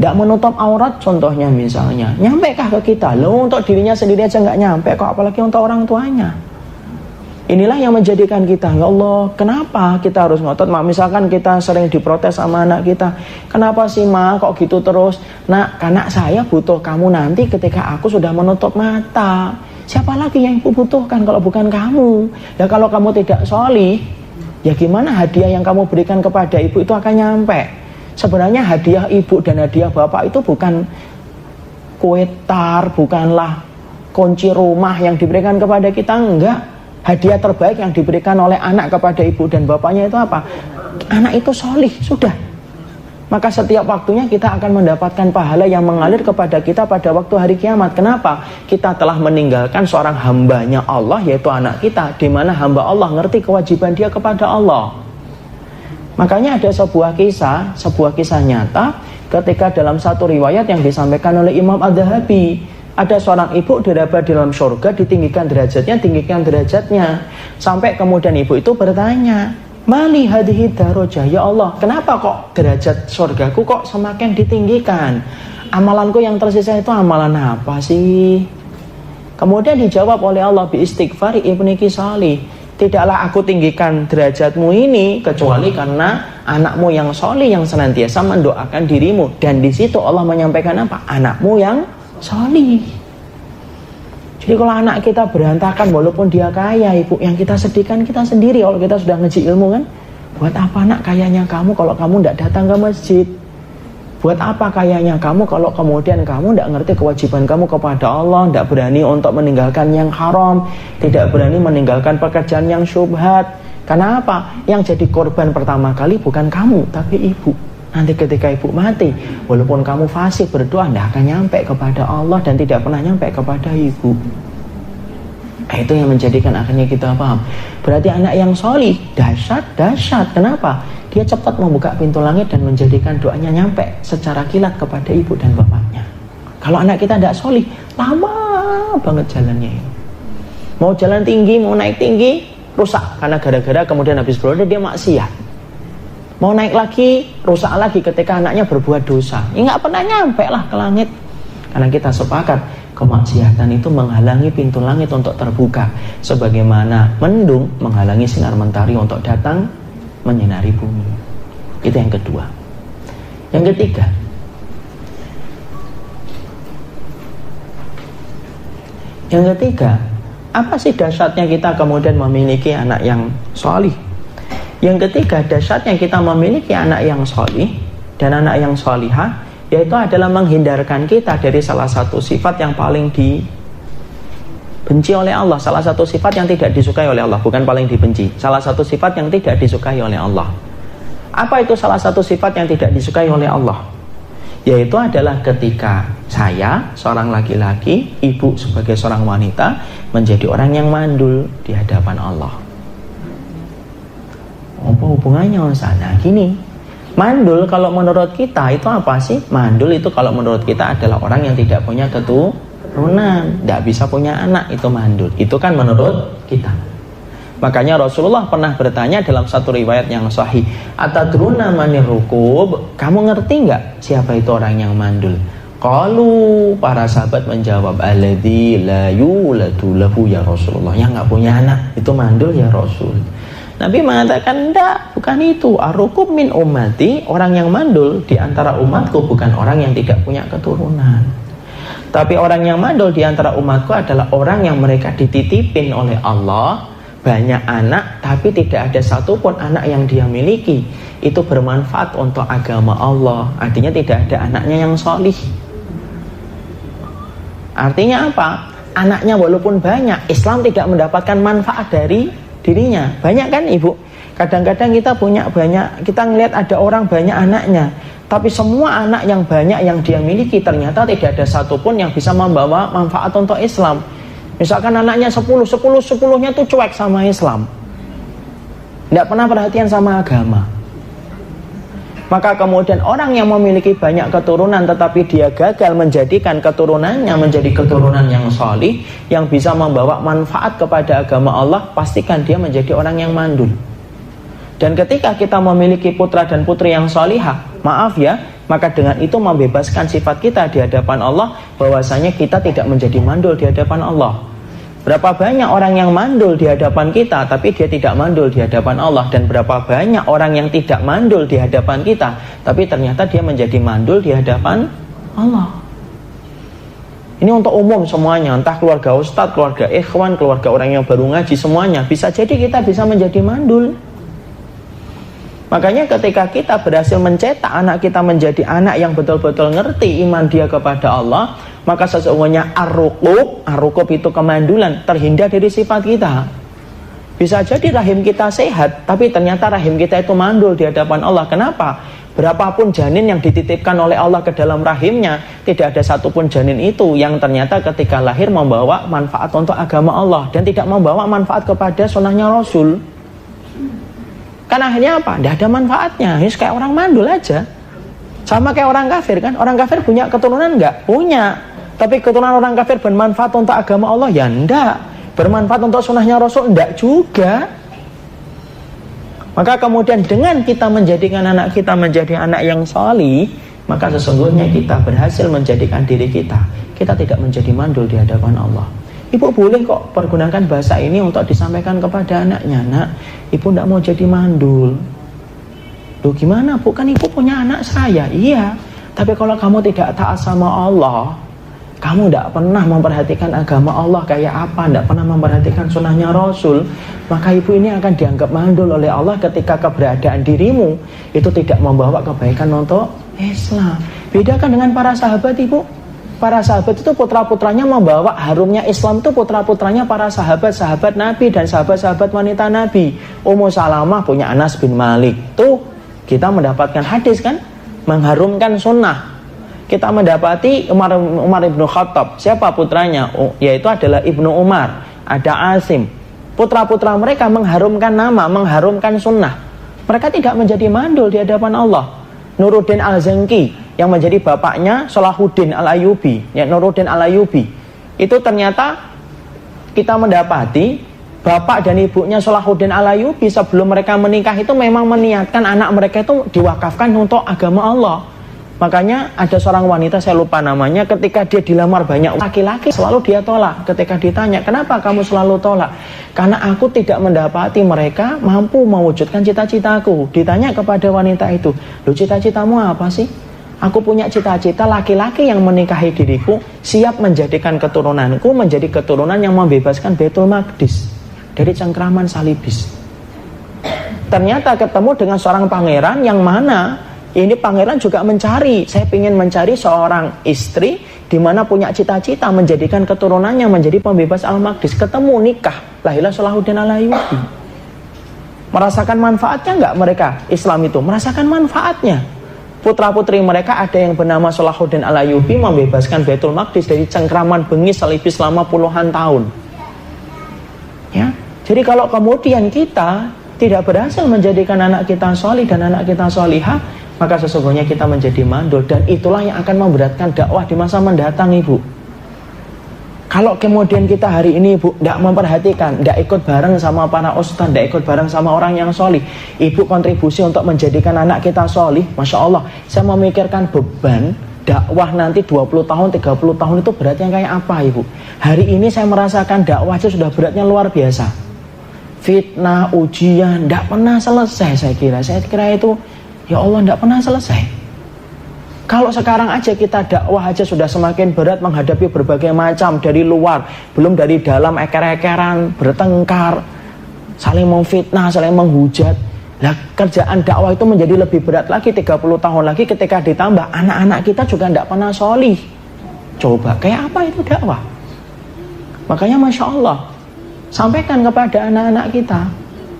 Tidak menutup aurat contohnya misalnya, nyampe kah ke kita? Loh, untuk dirinya sendiri aja nggak nyampe, kok apalagi untuk orang tuanya. Inilah yang menjadikan kita, ya Allah, kenapa kita harus ngotot? Misalkan kita sering diprotes sama anak kita, kenapa sih ma kok gitu terus? Nak, karena saya butuh kamu nanti ketika aku sudah menutup mata. Siapa lagi yang ibu butuhkan kalau bukan kamu? Ya kalau kamu tidak sholih, ya gimana hadiah yang kamu berikan kepada ibu itu akan nyampe? Sebenarnya hadiah ibu dan hadiah bapak itu bukan kue tar, bukanlah kunci rumah yang diberikan kepada kita, enggak. Hadiah terbaik yang diberikan oleh anak kepada ibu dan bapaknya itu apa? Anak itu sholih, sudah. Maka setiap waktunya kita akan mendapatkan pahala yang mengalir kepada kita pada waktu hari kiamat. Kenapa? Kita telah meninggalkan seorang hambanya Allah, yaitu anak kita, di mana hamba Allah ngerti kewajiban dia kepada Allah. Makanya ada sebuah kisah nyata ketika dalam satu riwayat yang disampaikan oleh Imam Adz-Dzahabi, ada seorang ibu diraba di dalam surga, tinggikan derajatnya, sampai kemudian ibu itu bertanya, mali hadhihi darajah, ya Allah, kenapa kok derajat surgaku kok semakin ditinggikan? Amalanku yang tersisa itu amalan apa sih? Kemudian dijawab oleh Allah, bi istighfari ibniki Salih, tidaklah aku tinggikan derajatmu ini kecuali karena anakmu yang sholih yang senantiasa mendoakan dirimu. Dan di situ Allah menyampaikan apa? Anakmu yang sholih. Jadi kalau anak kita berantakan walaupun dia kaya, ibu, yang kita sedihkan kita sendiri. Kalau kita sudah ngaji ilmu kan, buat apa nak kayanya kamu kalau kamu tidak datang ke masjid? Buat apa kayanya kamu kalau kemudian kamu tidak ngerti kewajiban kamu kepada Allah, tidak berani untuk meninggalkan yang haram, tidak berani meninggalkan pekerjaan yang syubhat? Karena apa? Yang jadi korban pertama kali bukan kamu, tapi ibu. Nanti ketika ibu mati, walaupun kamu fasih berdoa, tidak akan nyampe kepada Allah dan tidak pernah nyampe kepada ibu. Itu yang menjadikan akhirnya kita paham. Berarti anak yang sholih dahsyat. Kenapa? Dia cepat membuka pintu langit dan menjadikan doanya nyampe secara kilat kepada ibu dan bapaknya. Kalau anak kita tidak sholih, lama banget jalannya ini. Mau jalan tinggi, mau naik tinggi, rusak. Karena gara-gara kemudian habis berdoa dia maksiat. Mau naik lagi, rusak lagi ketika anaknya berbuat dosa. Nggak pernah nyampe lah ke langit. Karena kita sepakat, kemaksiatan itu menghalangi pintu langit untuk terbuka. Sebagaimana mendung menghalangi sinar mentari untuk datang menyinari bumi. Itu yang kedua. Yang ketiga, apa sih dahsyatnya kita kemudian memiliki anak yang sholih? Yang ketiga, dahsyatnya kita memiliki anak yang sholih dan anak yang sholihah, yaitu adalah menghindarkan kita dari salah satu sifat yang paling dibenci oleh Allah. Salah satu sifat yang tidak disukai oleh Allah, bukan paling dibenci. Salah satu sifat yang tidak disukai oleh Allah. Apa itu salah satu sifat yang tidak disukai oleh Allah? Yaitu adalah ketika saya, seorang laki-laki, ibu sebagai seorang wanita, menjadi orang yang mandul di hadapan Allah. Apa hubungannya sana? Gini, mandul kalau menurut kita itu apa sih? Mandul itu kalau menurut kita adalah orang yang tidak punya keturunan, tidak bisa punya anak, itu mandul. Itu kan menurut kita. Makanya Rasulullah pernah bertanya dalam satu riwayat yang sahih, atadruna manir rukub, kamu ngerti nggak siapa itu orang yang mandul? Qalu, para sahabat menjawab, alladzi la yuladu lahu ya Rasulullah, yang nggak punya anak itu mandul ya Rasul. Nabi mengatakan, enggak, bukan itu. Ar-rukub min ummati, orang yang mandul di antara umatku bukan orang yang tidak punya keturunan. Tapi orang yang mandul di antara umatku adalah orang yang mereka dititipin oleh Allah, banyak anak, tapi tidak ada satupun anak yang dia miliki itu bermanfaat untuk agama Allah. Artinya tidak ada anaknya yang sholih. Artinya apa? Anaknya walaupun banyak, Islam tidak mendapatkan manfaat dari dirinya. Banyak kan ibu? Kadang-kadang kita punya banyak, kita ngelihat ada orang banyak anaknya, tapi semua anak yang banyak yang dia miliki ternyata tidak ada satupun yang bisa membawa manfaat untuk Islam. Misalkan anaknya 10-10-10-nya tuh cuek sama Islam, tidak pernah perhatian sama agama. Maka kemudian orang yang memiliki banyak keturunan tetapi dia gagal menjadikan keturunannya menjadi keturunan yang sholih, yang bisa membawa manfaat kepada agama Allah, pastikan dia menjadi orang yang mandul. Dan ketika kita memiliki putra dan putri yang sholihah, maaf ya, maka dengan itu membebaskan sifat kita di hadapan Allah, bahwasanya kita tidak menjadi mandul di hadapan Allah. Berapa banyak orang yang mandul di hadapan kita, tapi dia tidak mandul di hadapan Allah. Dan berapa banyak orang yang tidak mandul di hadapan kita, tapi ternyata dia menjadi mandul di hadapan Allah. Ini untuk umum semuanya, entah keluarga ustadz, keluarga ikhwan, keluarga orang yang baru ngaji, semuanya. Bisa jadi kita bisa menjadi mandul. Makanya ketika kita berhasil mencetak anak kita menjadi anak yang betul-betul ngerti iman dia kepada Allah, maka sesungguhnya ar-ruqub itu kemandulan, terhindar dari sifat kita. Bisa jadi rahim kita sehat, tapi ternyata rahim kita itu mandul di hadapan Allah. Kenapa? Berapapun janin yang dititipkan oleh Allah ke dalam rahimnya, tidak ada satupun janin itu yang ternyata ketika lahir membawa manfaat untuk agama Allah, dan tidak membawa manfaat kepada sunnahnya Rasul. Kan akhirnya apa? Tidak ada manfaatnya. Ini kayak orang mandul aja. Sama kayak orang kafir kan. Orang kafir punya keturunan enggak? Punya. Tapi keturunan orang kafir bermanfaat untuk agama Allah? Ya enggak. Bermanfaat untuk sunnahnya Rasul? Enggak juga. Maka kemudian dengan kita menjadikan anak kita menjadi anak yang sholih, maka sesungguhnya kita berhasil menjadikan diri kita tidak menjadi mandul di hadapan Allah. Ibu boleh kok pergunakan bahasa ini untuk disampaikan kepada anaknya. Nak, ibu tidak mau jadi mandul. Loh gimana bu? Kan ibu punya anak saya. Iya, tapi kalau kamu tidak taat sama Allah, kamu tidak pernah memperhatikan agama Allah kayak apa, tidak pernah memperhatikan sunnahnya Rasul, maka ibu ini akan dianggap mandul oleh Allah ketika keberadaan dirimu itu tidak membawa kebaikan untuk Islam. Bedakan dengan para sahabat ibu. Para sahabat itu putra-putranya membawa harumnya Islam, itu putra-putranya para sahabat-sahabat Nabi dan sahabat-sahabat wanita Nabi. Ummu Salamah punya Anas bin Malik. Tuh kita mendapatkan hadis kan, mengharumkan sunnah. Kita mendapati Umar ibnu Khattab. Siapa putranya? Yaitu adalah Ibnu Umar. Ada Asim. Putra-putra mereka mengharumkan nama, mengharumkan sunnah. Mereka tidak menjadi mandul di hadapan Allah. Nuruddin Al-Zanki yang menjadi bapaknya Salahuddin Al-Ayyubi, ya, Nuruddin Al-Ayyubi. Itu ternyata kita mendapati bapak dan ibunya Salahuddin Al-Ayyubi sebelum mereka menikah itu memang meniatkan anak mereka itu diwakafkan untuk agama Allah. Makanya ada seorang wanita, saya lupa namanya, ketika dia dilamar banyak laki-laki selalu dia tolak. Ketika ditanya, kenapa kamu selalu tolak? Karena aku tidak mendapati mereka mampu mewujudkan cita-citaku. Ditanya kepada wanita itu, loh cita-citamu apa sih? Aku punya cita-cita laki-laki yang menikahi diriku siap menjadikan keturunanku menjadi keturunan yang membebaskan Baitul Maqdis dari cengkraman salibis. Ternyata ketemu dengan seorang pangeran yang mana ini pangeran juga mencari, saya ingin mencari seorang istri di mana punya cita-cita menjadikan keturunannya menjadi pembebas Al-Maqdis. Ketemu, nikah, lahirlah Salahuddin Al-Ayyubi. Merasakan manfaatnya enggak mereka? Islam itu merasakan manfaatnya. Putra-putri mereka ada yang bernama Salahuddin Al-Ayyubi membebaskan Baitul Maqdis dari cengkraman bengis salibis selama puluhan tahun. Ya, jadi kalau kemudian kita tidak berhasil menjadikan anak kita sholih dan anak kita sholihah, maka sesungguhnya kita menjadi mandul, dan itulah yang akan memberatkan dakwah di masa mendatang ibu. Kalau kemudian kita hari ini ibu tidak memperhatikan, tidak ikut bareng sama para ustadz, tidak ikut bareng sama orang yang sholih, ibu kontribusi untuk menjadikan anak kita sholih, Masya Allah, saya memikirkan beban dakwah nanti 20 tahun, 30 tahun itu beratnya kayak apa ibu. Hari ini saya merasakan dakwah aja sudah beratnya luar biasa. Fitnah, ujian, tidak pernah selesai saya kira itu. Ya Allah, tidak pernah selesai. Kalau sekarang aja kita dakwah aja sudah semakin berat menghadapi berbagai macam dari luar, belum dari dalam eker-ekeran, bertengkar, saling memfitnah, saling menghujat. Nah, kerjaan dakwah itu menjadi lebih berat lagi 30 tahun lagi ketika ditambah anak-anak kita juga tidak pernah sholih. Coba, kayak apa itu dakwah? Makanya Masya Allah, sampaikan kepada anak-anak kita,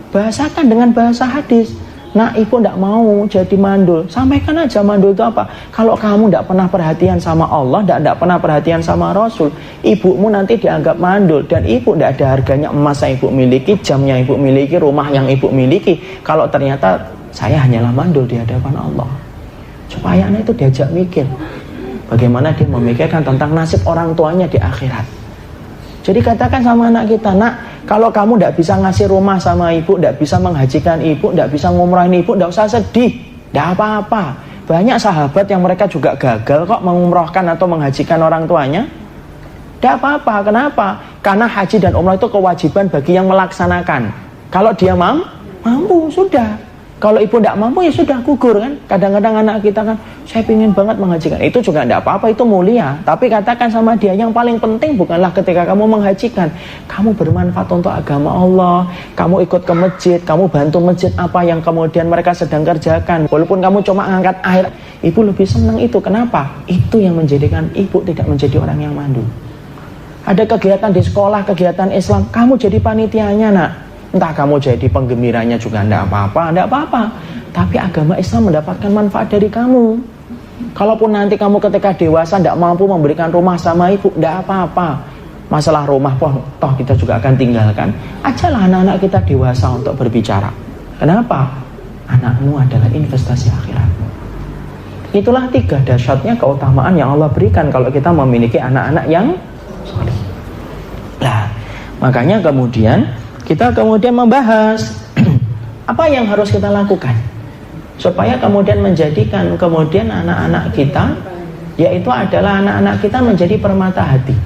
bahasakan dengan bahasa hadis. Nah, ibu tidak mau jadi mandul, sampaikan aja mandul itu apa. Kalau kamu tidak pernah perhatian sama Allah, tidak pernah perhatian sama Rasul, ibumu nanti dianggap mandul. Dan ibu tidak ada harganya emas yang ibu miliki, jam yang ibu miliki, rumah yang ibu miliki, kalau ternyata saya hanyalah mandul di hadapan Allah. Supaya anak itu diajak mikir bagaimana dia memikirkan tentang nasib orang tuanya di akhirat. Jadi katakan sama anak kita, nak, kalau kamu tidak bisa ngasih rumah sama ibu, tidak bisa menghajikan ibu, tidak bisa ngumrahin ibu, tidak usah sedih, tidak apa-apa. Banyak sahabat yang mereka juga gagal kok mengumrahkan atau menghajikan orang tuanya. Tidak apa-apa, kenapa? Karena haji dan umrah itu kewajiban bagi yang melaksanakan. Kalau dia mampu, sudah. Kalau ibu tidak mampu ya sudah, gugur kan. Kadang-kadang anak kita kan, saya ingin banget menghajikan. Itu juga tidak apa-apa, itu mulia. Tapi katakan sama dia, yang paling penting bukanlah ketika kamu menghajikan, kamu bermanfaat untuk agama Allah, kamu ikut ke masjid, kamu bantu masjid apa yang kemudian mereka sedang kerjakan. Walaupun kamu cuma angkat air, ibu lebih senang itu. Kenapa? Itu yang menjadikan ibu tidak menjadi orang yang mandul. Ada kegiatan di sekolah, kegiatan Islam, kamu jadi panitianya, nak. Entah kamu jadi penggembiranya juga tidak apa-apa. Tapi agama Islam mendapatkan manfaat dari kamu. Kalaupun nanti kamu ketika dewasa tidak mampu memberikan rumah sama ibu, tidak apa-apa. Masalah rumah toh kita juga akan tinggalkan. Ajalah anak-anak kita dewasa untuk berbicara. Kenapa? Anakmu adalah investasi akhiratmu. Itulah 3 dahsyatnya keutamaan yang Allah berikan kalau kita memiliki anak-anak yang saleh. Nah, makanya kemudian kita membahas apa yang harus kita lakukan supaya kemudian menjadikan kemudian anak-anak kita, yaitu adalah anak-anak kita menjadi permata hati.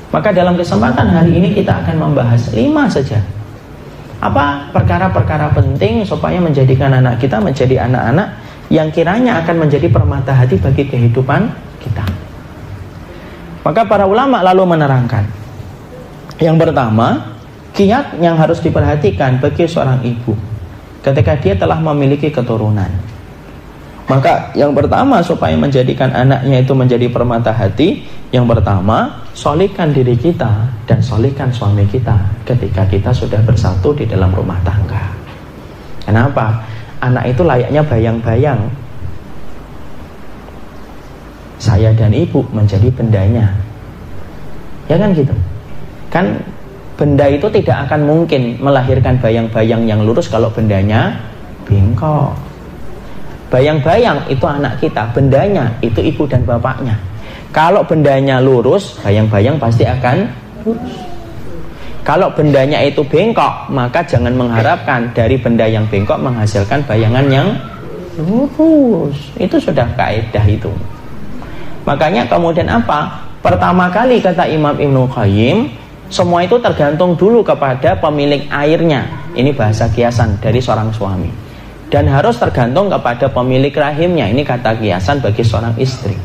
Maka dalam kesempatan hari ini kita akan membahas 5 saja. Apa perkara-perkara penting supaya menjadikan anak kita menjadi anak-anak yang kiranya akan menjadi permata hati bagi kehidupan kita. Maka para ulama lalu menerangkan, yang pertama, kiat yang harus diperhatikan bagi seorang ibu ketika dia telah memiliki keturunan. Maka yang pertama supaya menjadikan anaknya itu menjadi permata hati, yang pertama, solihkan diri kita dan solihkan suami kita ketika kita sudah bersatu di dalam rumah tangga. Kenapa? Anak itu layaknya bayang-bayang. Saya dan ibu menjadi bendanya. Ya kan gitu? Kan benda itu tidak akan mungkin melahirkan bayang-bayang yang lurus kalau bendanya bengkok. Bayang-bayang itu anak kita, bendanya itu ibu dan bapaknya. Kalau bendanya lurus, bayang-bayang pasti akan lurus. Kalau bendanya itu bengkok, maka jangan mengharapkan dari benda yang bengkok menghasilkan bayangan yang lurus. Itu sudah kaidah itu. Makanya kemudian apa? Pertama kali kata Imam Ibnu Qayyim, semua itu tergantung dulu kepada pemilik airnya. Ini bahasa kiasan dari seorang suami. Dan harus tergantung kepada pemilik rahimnya. Ini kata kiasan bagi seorang istri.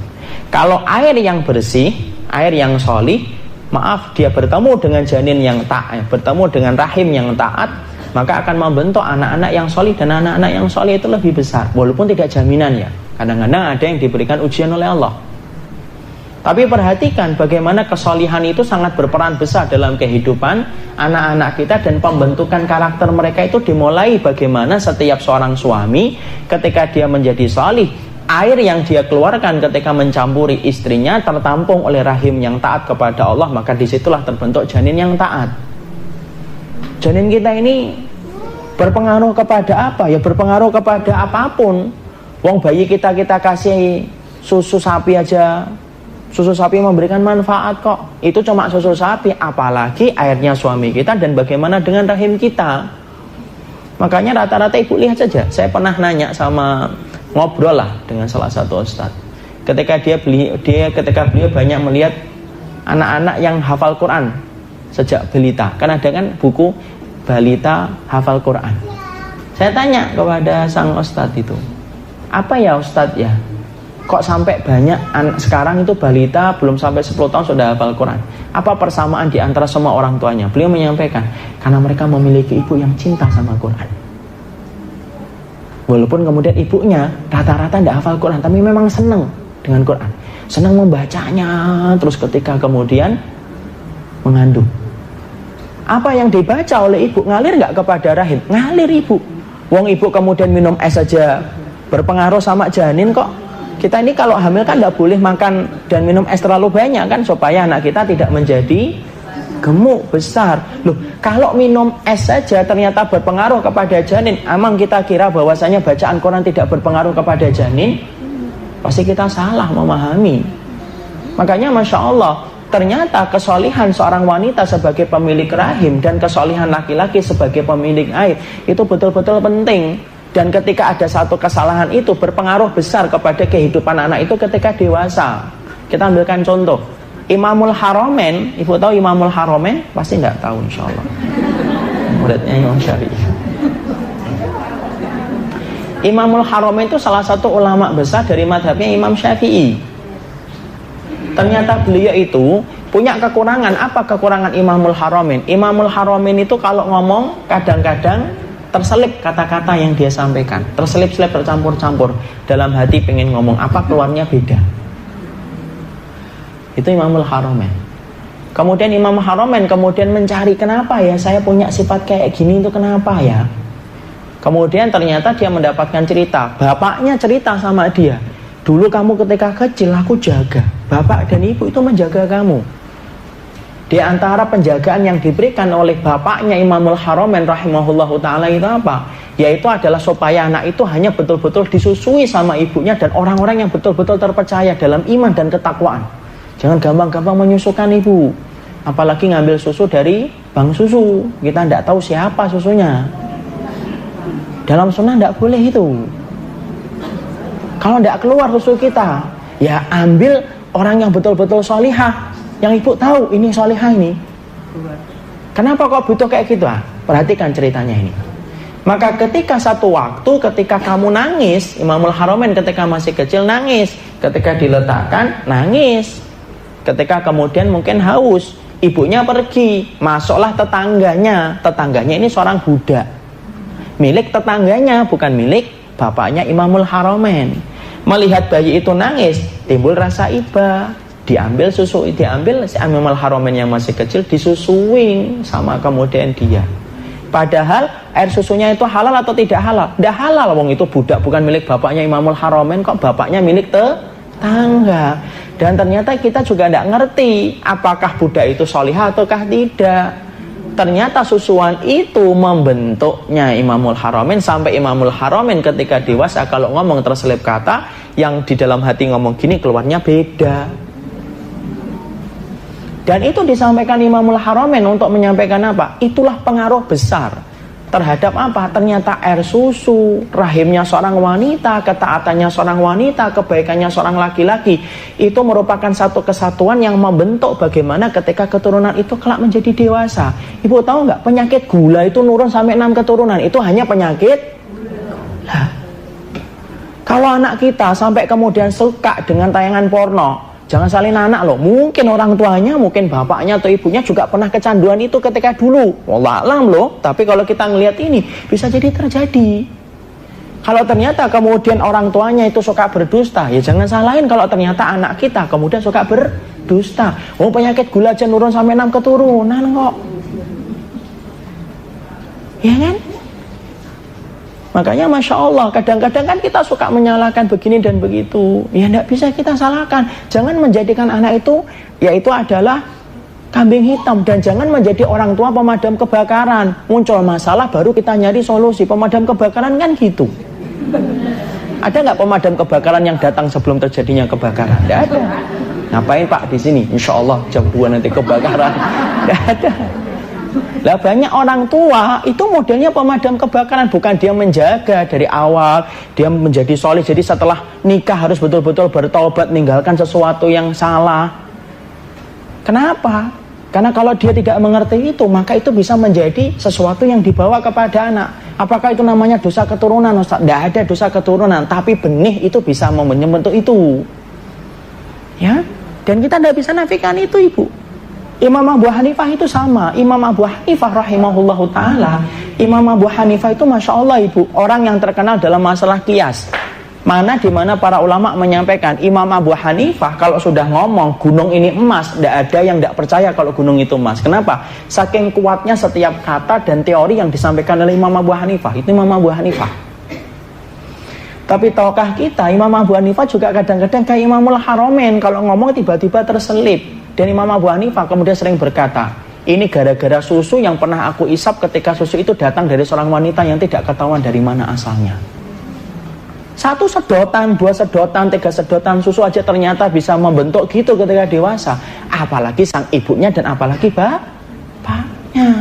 Kalau air yang bersih, air yang sholih, maaf, dia bertemu dengan janin yang taat, bertemu dengan rahim yang taat, maka akan membentuk anak-anak yang sholih. Dan anak-anak yang sholih itu lebih besar, walaupun tidak jaminan ya. Kadang-kadang ada yang diberikan ujian oleh Allah. Tapi perhatikan bagaimana kesolihan itu sangat berperan besar dalam kehidupan anak-anak kita, dan pembentukan karakter mereka itu dimulai bagaimana setiap seorang suami ketika dia menjadi solih, air yang dia keluarkan ketika mencampuri istrinya tertampung oleh rahim yang taat kepada Allah, maka disitulah terbentuk janin yang taat. Janin kita ini berpengaruh kepada apa? Ya berpengaruh kepada apapun. Wong bayi kita kasih susu sapi aja, susu sapi memberikan manfaat kok. Itu cuma susu sapi, apalagi airnya suami kita dan bagaimana dengan rahim kita. Makanya rata-rata ibu lihat saja. Saya pernah nanya ngobrol lah dengan salah satu ustadz. Ketika beliau banyak melihat anak-anak yang hafal Quran sejak balita. Kan ada kan buku balita hafal Quran. Saya tanya kepada sang ustadz itu, apa ya ustadz ya? Kok sampai banyak sekarang itu balita belum sampai 10 tahun sudah hafal Quran? Apa persamaan di antara semua orang tuanya? Beliau menyampaikan, karena mereka memiliki ibu yang cinta sama Quran. Walaupun kemudian ibunya rata-rata tidak hafal Quran, tapi memang senang dengan Quran. Senang membacanya, terus ketika kemudian mengandung. Apa yang dibaca oleh ibu ngalir nggak kepada rahim? Ngalir ibu. Wong ibu kemudian minum es saja berpengaruh sama janin kok. Kita ini kalau hamil kan nggak boleh makan dan minum es terlalu banyak kan, supaya anak kita tidak menjadi gemuk besar. Loh, kalau minum es saja ternyata berpengaruh kepada janin, emang kita kira bahwasanya bacaan Quran tidak berpengaruh kepada janin? Pasti kita salah memahami. Makanya Masya Allah, ternyata kesolihan seorang wanita sebagai pemilik rahim dan kesolihan laki-laki sebagai pemilik air itu betul-betul penting. Dan ketika ada satu kesalahan itu berpengaruh besar kepada kehidupan anak itu ketika dewasa. Kita ambilkan contoh Imamul Haromen. Ibu tahu Imamul Haromen? Pasti nggak tahu insya Allah. Muridnya Imam Syafi'i. Imamul Haromen itu salah satu ulama besar dari madhabnya Imam Syafi'i. Ternyata beliau itu punya kekurangan. Apa kekurangan Imamul Haromen? Imamul Haromen itu kalau ngomong kadang-kadang terselip kata-kata yang dia sampaikan, terselip-selip, tercampur-campur. Dalam hati pengen ngomong apa, keluarnya beda. Itu Imamul Haromen. Kemudian Imam Haromen kemudian mencari, kenapa ya saya punya sifat kayak gini, itu kenapa ya? Kemudian ternyata dia mendapatkan cerita. Bapaknya cerita sama dia, dulu kamu ketika kecil aku jaga, bapak dan ibu itu menjaga kamu. Di antara penjagaan yang diberikan oleh bapaknya Imamul Haromen rahimahullahu ta'ala itu apa? Yaitu adalah supaya anak itu hanya betul-betul disusui sama ibunya dan orang-orang yang betul-betul terpercaya dalam iman dan ketakwaan. Jangan gampang-gampang menyusukan ibu. Apalagi ngambil susu dari bank susu. Kita tidak tahu siapa susunya. Dalam sunnah tidak boleh itu. Kalau tidak keluar susu kita, ya ambil orang yang betul-betul solihah, yang ibu tahu ini solihah ini. Kenapa kok butuh kayak gitu? Perhatikan ceritanya ini. Maka ketika satu waktu ketika kamu nangis, Imamul Haromen ketika masih kecil nangis, ketika diletakkan nangis, ketika kemudian mungkin haus, ibunya pergi, masuklah tetangganya. Tetangganya ini seorang budak, milik tetangganya, bukan milik bapaknya Imamul Haromen. Melihat bayi itu nangis, timbul rasa iba. Diambil susu, diambil si Imamul Haromen yang masih kecil, disusuin sama kemudian dia. Padahal air susunya itu halal atau tidak halal? Tidak halal, wong itu budak bukan milik bapaknya Imamul Haromen, kok bapaknya milik tetangga. Dan ternyata kita juga tidak ngerti apakah budak itu solihah ataukah tidak. Ternyata susuan itu membentuknya Imamul Haromen, sampai Imamul Haromen ketika dewasa kalau ngomong terselip kata, yang di dalam hati ngomong gini keluarnya beda. Dan itu disampaikan Imamul Haromen untuk menyampaikan apa? Itulah pengaruh besar terhadap apa? Ternyata air susu, rahimnya seorang wanita, ketaatannya seorang wanita, kebaikannya seorang laki-laki, itu merupakan satu kesatuan yang membentuk bagaimana ketika keturunan itu kelak menjadi dewasa. Ibu tahu nggak, penyakit gula itu nurun sampai 6 keturunan, itu hanya penyakit gula. Kalau anak kita sampai kemudian suka dengan tayangan porno, jangan salin anak loh. Mungkin orang tuanya, mungkin bapaknya atau ibunya juga pernah kecanduan itu ketika dulu. Wallah alam loh. Tapi kalau kita ngelihat ini, bisa jadi terjadi. Kalau ternyata kemudian orang tuanya itu suka berdusta, ya jangan salahin kalau ternyata anak kita kemudian suka berdusta. Oh, penyakit gula aja nurun sampai 6 keturunan kok. Ya kan? Makanya Masya Allah, kadang-kadang kan kita suka menyalahkan begini dan begitu. Ya tidak bisa kita salahkan. Jangan menjadikan anak itu, yaitu adalah kambing hitam. Dan jangan menjadi orang tua pemadam kebakaran. Muncul masalah baru kita nyari solusi. Pemadam kebakaran kan gitu. Ada nggak pemadam kebakaran yang datang sebelum terjadinya kebakaran? Tidak ada. Ngapain Pak di sini? Insya Allah jam 2 nanti kebakaran. Tidak ada. Lah banyak orang tua itu modelnya pemadam kebakaran, bukan dia menjaga dari awal, dia menjadi soleh. Jadi setelah nikah harus betul-betul bertobat, meninggalkan sesuatu yang salah. Kenapa? Karena kalau dia tidak mengerti itu, maka itu bisa menjadi sesuatu yang dibawa kepada anak. Apakah itu namanya dosa keturunan? Tidak ada dosa keturunan, tapi benih itu bisa membentuk itu. Ya, dan kita tidak bisa nafikan itu, Ibu. Imam Abu Hanifah itu sama. Imam Abu Hanifah rahimahullahu ta'ala, Imam Abu Hanifah itu Masya Allah Ibu, orang yang terkenal dalam masalah qiyas. Mana di mana para ulama menyampaikan Imam Abu Hanifah kalau sudah ngomong gunung ini emas, tidak ada yang tidak percaya kalau gunung itu emas. Kenapa? Saking kuatnya setiap kata dan teori yang disampaikan oleh Imam Abu Hanifah. Itu Imam Abu Hanifah. Tapi tahukah kita Imam Abu Hanifah juga kadang-kadang kayak Imamul Haramain, kalau ngomong tiba-tiba terselip. Dan Imam Abu Hanifah kemudian sering berkata, ini gara-gara susu yang pernah aku isap ketika susu itu datang dari seorang wanita yang tidak ketahuan dari mana asalnya. 1 sedotan, 2 sedotan, 3 sedotan susu aja ternyata bisa membentuk gitu ketika dewasa. Apalagi sang ibunya dan apalagi bapaknya.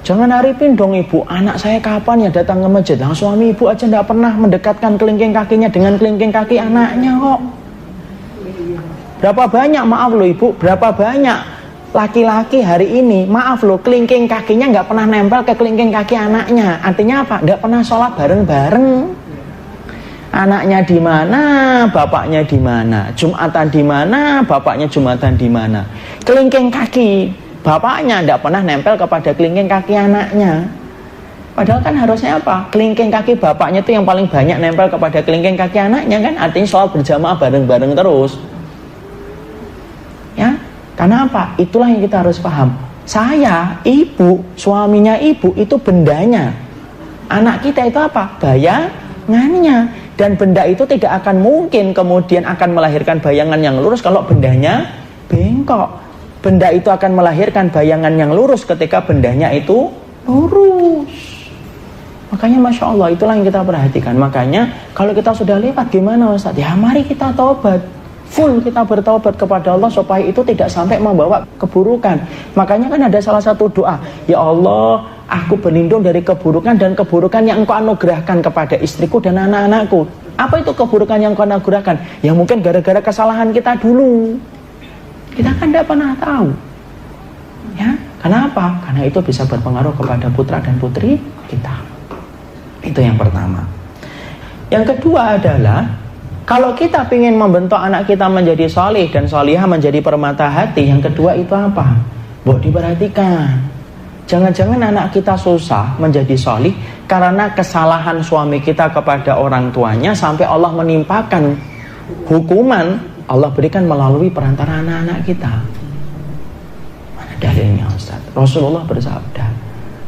Jangan harapin dong ibu, anak saya kapan ya datang ke masjid. Nah, suami ibu aja tidak pernah mendekatkan kelingking kakinya dengan kelingking kaki anaknya kok. Berapa banyak, maaf loh ibu, berapa banyak laki-laki hari ini, maaf loh, kelingking kakinya nggak pernah nempel ke kelingking kaki anaknya. Artinya apa? Nggak pernah sholat bareng-bareng. Anaknya di mana, bapaknya di mana, Jumatan di mana, bapaknya Jumatan di mana. Kelingking kaki bapaknya tidak pernah nempel kepada kelingking kaki anaknya. Padahal kan harusnya apa? Kelingking kaki bapaknya itu yang paling banyak nempel kepada kelingking kaki anaknya kan. Artinya sholat berjamaah bareng-bareng terus. Ya, karena apa? Itulah yang kita harus paham. Saya, ibu, suaminya ibu itu bendanya. Anak kita itu apa? Bayangannya. Dan benda itu tidak akan mungkin kemudian akan melahirkan bayangan yang lurus kalau bendanya bengkok. Benda itu akan melahirkan bayangan yang lurus ketika bendanya itu lurus. Makanya Masya Allah, itulah yang kita perhatikan. Makanya kalau kita sudah lewat gimana Ustaz? Ya mari kita taubat. Full kita bertaubat kepada Allah supaya itu tidak sampai membawa keburukan. Makanya kan ada salah satu doa, ya Allah, aku berlindung dari keburukan dan keburukan yang Engkau anugerahkan kepada istriku dan anak-anakku. Apa itu keburukan yang Engkau anugerahkan? Ya mungkin gara-gara kesalahan kita dulu. Kita kan tidak pernah tahu. Ya, kenapa? Karena itu bisa berpengaruh kepada putra dan putri kita. Itu yang pertama. Yang kedua adalah kalau kita ingin membentuk anak kita menjadi solih dan solihah menjadi permata hati, yang kedua itu apa? Buat diperhatikan. Jangan-jangan anak kita susah menjadi solih karena kesalahan suami kita kepada orang tuanya sampai Allah menimpakan hukuman Allah berikan melalui perantara anak-anak kita. Mana dalilnya Ustaz? Rasulullah bersabda,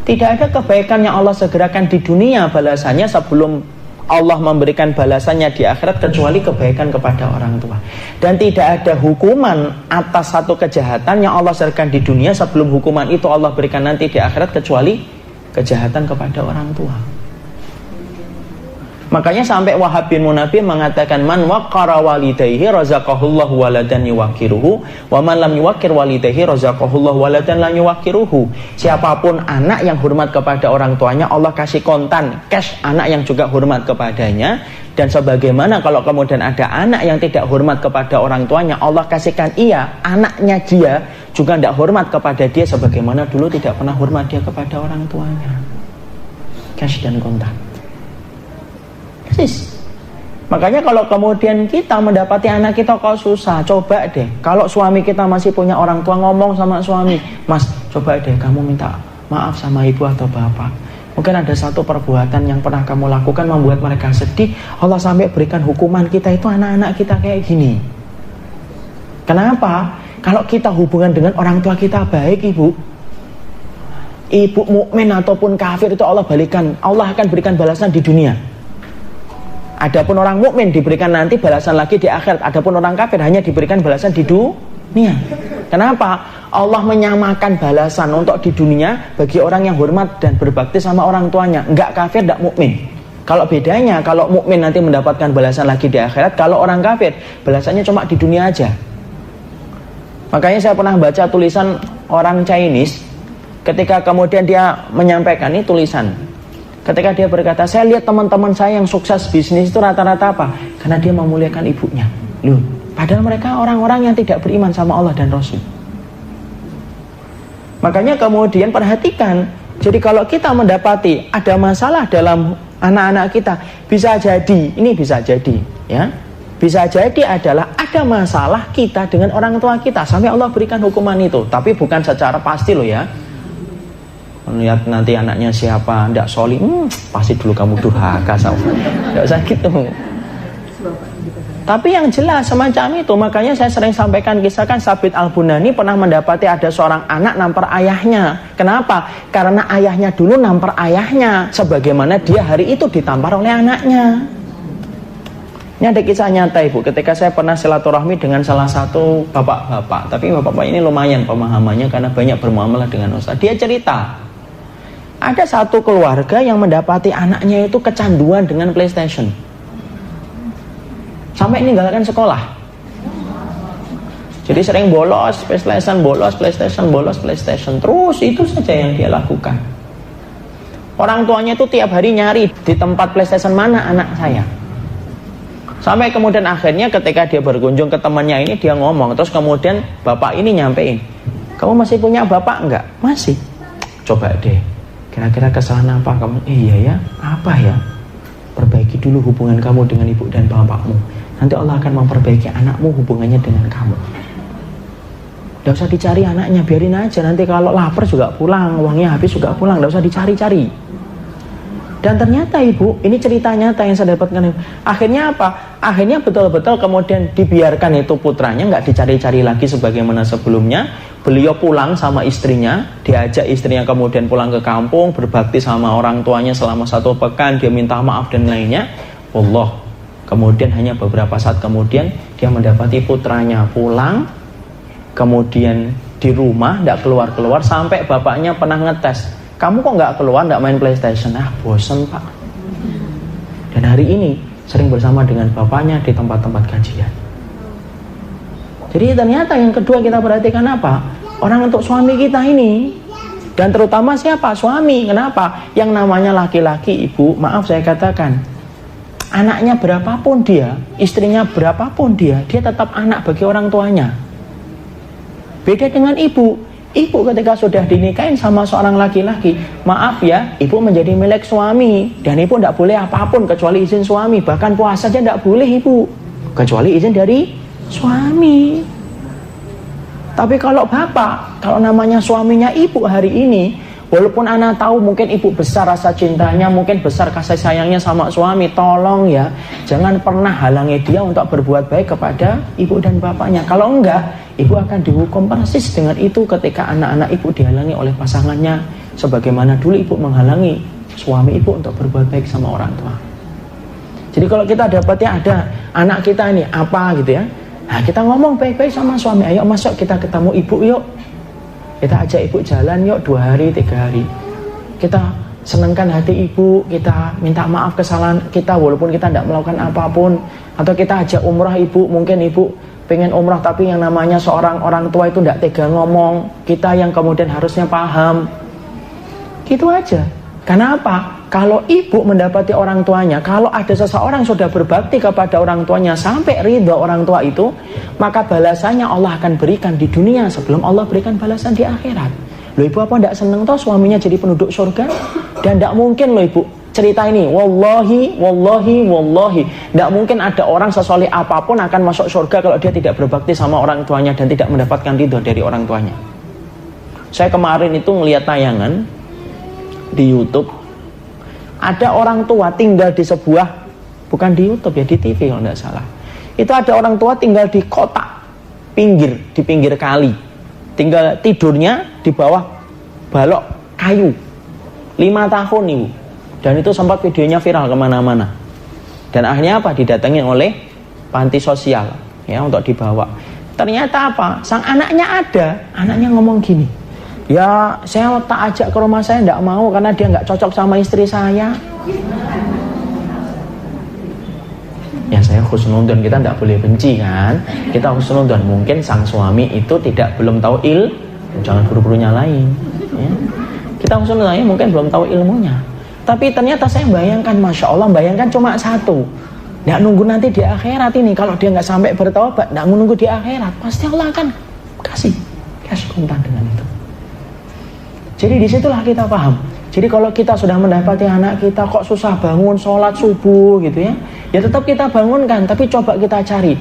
tidak ada kebaikan yang Allah segerakan di dunia balasannya sebelum Allah memberikan balasannya di akhirat kecuali kebaikan kepada orang tua. Dan tidak ada hukuman atas satu kejahatan yang Allah serahkan di dunia sebelum hukuman itu Allah berikan nanti di akhirat kecuali kejahatan kepada orang tua. Makanya sampai Wahab bin Munabih mengatakan, man waqqara walidayhi razaqahullahu waladan yuwaqiruhu wa man lam yuwaqqir walidayhi razaqahullahu waladan la yuwaqiruhu. Siapapun anak yang hormat kepada orang tuanya, Allah kasih kontan cash anak yang juga hormat kepadanya. Dan sebagaimana kalau kemudian ada anak yang tidak hormat kepada orang tuanya, Allah kasihkan anaknya dia juga tidak hormat kepada dia sebagaimana dulu tidak pernah hormat dia kepada orang tuanya. Cash dan kontan. Makanya kalau kemudian kita mendapati anak kita kok susah, coba deh, kalau suami kita masih punya orang tua, ngomong sama suami, Mas, coba deh kamu minta maaf sama ibu atau bapak. Mungkin ada satu perbuatan yang pernah kamu lakukan membuat mereka sedih, Allah sampai berikan hukuman kita itu anak-anak kita kayak gini. Kenapa? Kalau kita hubungan dengan orang tua kita baik, ibu mukmin ataupun kafir itu Allah akan berikan balasan di dunia. Adapun orang mukmin diberikan nanti balasan lagi di akhirat. Adapun orang kafir hanya diberikan balasan di dunia. Kenapa? Allah menyamakan balasan untuk di dunia bagi orang yang hormat dan berbakti sama orang tuanya. Enggak kafir, enggak mukmin. Kalau bedanya, kalau mukmin nanti mendapatkan balasan lagi di akhirat, kalau orang kafir balasannya cuma di dunia aja. Makanya saya pernah baca tulisan orang Chinese ketika kemudian dia menyampaikan ini tulisan. Ketika dia berkata, saya lihat teman-teman saya yang sukses bisnis itu rata-rata apa? Karena dia memuliakan ibunya. Loh, padahal mereka orang-orang yang tidak beriman sama Allah dan Rasul. Makanya kemudian perhatikan. Jadi kalau kita mendapati ada masalah dalam anak-anak kita, bisa jadi, ya. Bisa jadi adalah ada masalah kita dengan orang tua kita sampai Allah berikan hukuman itu. Tapi bukan secara pasti loh ya. Lihat nanti anaknya siapa, ndak solih, pasti dulu kamu durhaka sama. Nggak usah gitu. Tapi yang jelas semacam itu, makanya saya sering sampaikan kisahkan Sabit Al-Bunani pernah mendapati ada seorang anak nampar ayahnya. Kenapa? Karena ayahnya dulu nampar ayahnya, sebagaimana dia hari itu ditampar oleh anaknya. Ini ada kisah nyata ibu, ketika saya pernah silaturahmi dengan salah satu bapak-bapak, tapi bapak-bapak ini lumayan pemahamannya karena banyak bermuamalah dengan ustaz. Dia cerita, ada satu keluarga yang mendapati anaknya itu kecanduan dengan PlayStation. Sampai meninggalkan sekolah. Jadi sering bolos PlayStation. Terus itu saja yang dia lakukan. Orang tuanya itu tiap hari nyari di tempat PlayStation mana anak saya. Sampai kemudian akhirnya ketika dia berkunjung ke temannya ini, dia ngomong. Terus kemudian bapak ini nyampein, kamu masih punya bapak enggak? Masih. Coba deh, kira-kira kesalahan apa kamu? Iya ya, apa ya? Perbaiki dulu hubungan kamu dengan ibu dan bapakmu. Nanti Allah akan memperbaiki anakmu hubungannya dengan kamu. Tidak usah dicari anaknya, biarin aja. Nanti kalau lapar juga pulang, uangnya habis juga pulang. Tidak usah dicari-cari. Dan ternyata ibu, ini cerita nyata yang saya dapatkan. Akhirnya apa? Akhirnya betul-betul kemudian dibiarkan itu putranya, nggak dicari-cari lagi sebagaimana sebelumnya. Beliau pulang sama istrinya, diajak istrinya kemudian pulang ke kampung, berbakti sama orang tuanya selama 1 pekan, dia minta maaf dan lainnya. Allah. Kemudian hanya beberapa saat kemudian dia mendapati putranya pulang, kemudian di rumah tidak keluar-keluar, sampai bapaknya pernah ngetes, kamu kok nggak keluar, nggak main PlayStation? Bosen pak. Dan hari ini sering bersama dengan bapaknya di tempat-tempat kajian. Jadi ternyata yang kedua kita perhatikan apa? Orang untuk suami kita ini, dan terutama siapa? Suami. Kenapa? Yang namanya laki-laki ibu, maaf saya katakan, anaknya berapapun dia, istrinya berapapun dia tetap anak bagi orang tuanya. Beda dengan ibu. Ibu ketika sudah dinikahin sama seorang laki-laki, maaf ya, ibu menjadi milik suami. Dan ibu tidak boleh apapun kecuali izin suami. Bahkan puasa saja tidak boleh ibu, kecuali izin dari suami. Tapi kalau bapak, kalau namanya suaminya ibu hari ini, walaupun anak tahu mungkin ibu besar rasa cintanya, mungkin besar kasih sayangnya sama suami, tolong ya, jangan pernah halangi dia untuk berbuat baik kepada ibu dan bapaknya. Kalau enggak, ibu akan dihukum persis dengan itu ketika anak-anak ibu dihalangi oleh pasangannya, sebagaimana dulu ibu menghalangi suami ibu untuk berbuat baik sama orang tua. Jadi kalau kita dapatnya ada anak kita ini apa gitu ya, nah kita ngomong baik-baik sama suami, ayo masuk kita ketemu ibu yuk. Kita ajak ibu jalan yuk 2 hari 3 hari. Kita senangkan hati ibu, kita minta maaf kesalahan kita walaupun kita tidak melakukan apapun. Atau kita ajak umrah ibu, mungkin ibu pengen umrah tapi yang namanya seorang orang tua itu tidak tega ngomong. Kita yang kemudian harusnya paham. Gitu aja. Karena apa? Kalau ibu mendapati orang tuanya, kalau ada seseorang sudah berbakti kepada orang tuanya sampai ridho orang tua itu, maka balasannya Allah akan berikan di dunia sebelum Allah berikan balasan di akhirat. Loh ibu apa tidak senang toh suaminya jadi penduduk surga? Dan tidak mungkin loh ibu cerita ini, wallahi tidak mungkin ada orang sesoleh apapun akan masuk surga kalau dia tidak berbakti sama orang tuanya dan tidak mendapatkan ridho dari orang tuanya. Saya kemarin itu ngelihat tayangan di YouTube, ada orang tua tinggal di sebuah, bukan di YouTube ya, di TV kalau tidak salah. Itu ada orang tua tinggal di kotak di pinggir kali, tinggal tidurnya di bawah balok kayu, 5 tahun ibu. Dan itu sempat videonya viral kemana-mana. Dan akhirnya apa? Didatangi oleh panti sosial ya untuk dibawa. Ternyata apa? Sang anaknya ada, anaknya ngomong gini, ya saya tak ajak ke rumah saya, tidak mau karena dia nggak cocok sama istri saya. Ya saya husnudon, kita tidak boleh benci kan, kita husnudon. Mungkin sang suami itu belum tahu jangan buru-buru nyalain ya. Kita husnudon mungkin belum tahu ilmunya. Tapi ternyata saya bayangkan, Masya Allah, bayangkan cuma satu, nggak nunggu nanti di akhirat ini. Kalau dia nggak sampai bertaubat, nggak nunggu di akhirat, pasti Allah akan kasih kontan dengan itu. Jadi disitulah kita paham. Jadi kalau kita sudah mendapati anak kita kok susah bangun sholat subuh gitu ya tetap kita bangunkan. Tapi coba kita cari,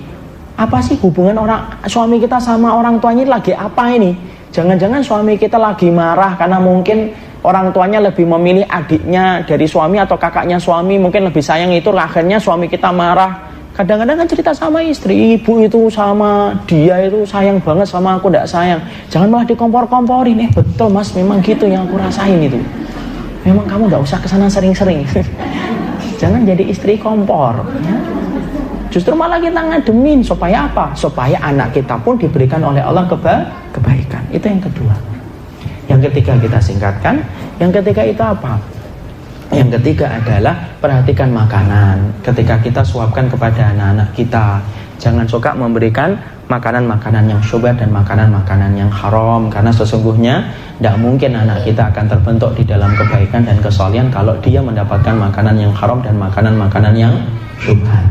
apa sih hubungan suami kita sama orang tuanya lagi apa ini? Jangan-jangan suami kita lagi marah karena mungkin orang tuanya lebih memilih adiknya dari suami atau kakaknya suami, mungkin lebih sayang itu, akhirnya suami kita marah. Kadang-kadang kan cerita sama istri, ibu itu sama dia itu sayang banget sama aku, tidak sayang. Jangan malah dikompor-komporin. Betul mas, memang gitu yang aku rasain itu. Memang kamu tidak usah kesana sering-sering. Jangan jadi istri kompor ya. Justru malah kita ngademin, supaya apa? Supaya anak kita pun diberikan oleh Allah kebaikan. Itu yang kedua. Yang ketiga kita singkatkan. Yang ketiga itu apa? Yang ketiga adalah perhatikan makanan. Ketika kita suapkan kepada anak-anak kita, jangan suka memberikan makanan-makanan yang syubhat dan makanan-makanan yang haram. Karena sesungguhnya tidak mungkin anak kita akan terbentuk di dalam kebaikan dan kesalihan kalau dia mendapatkan makanan yang haram dan makanan-makanan yang syubhat.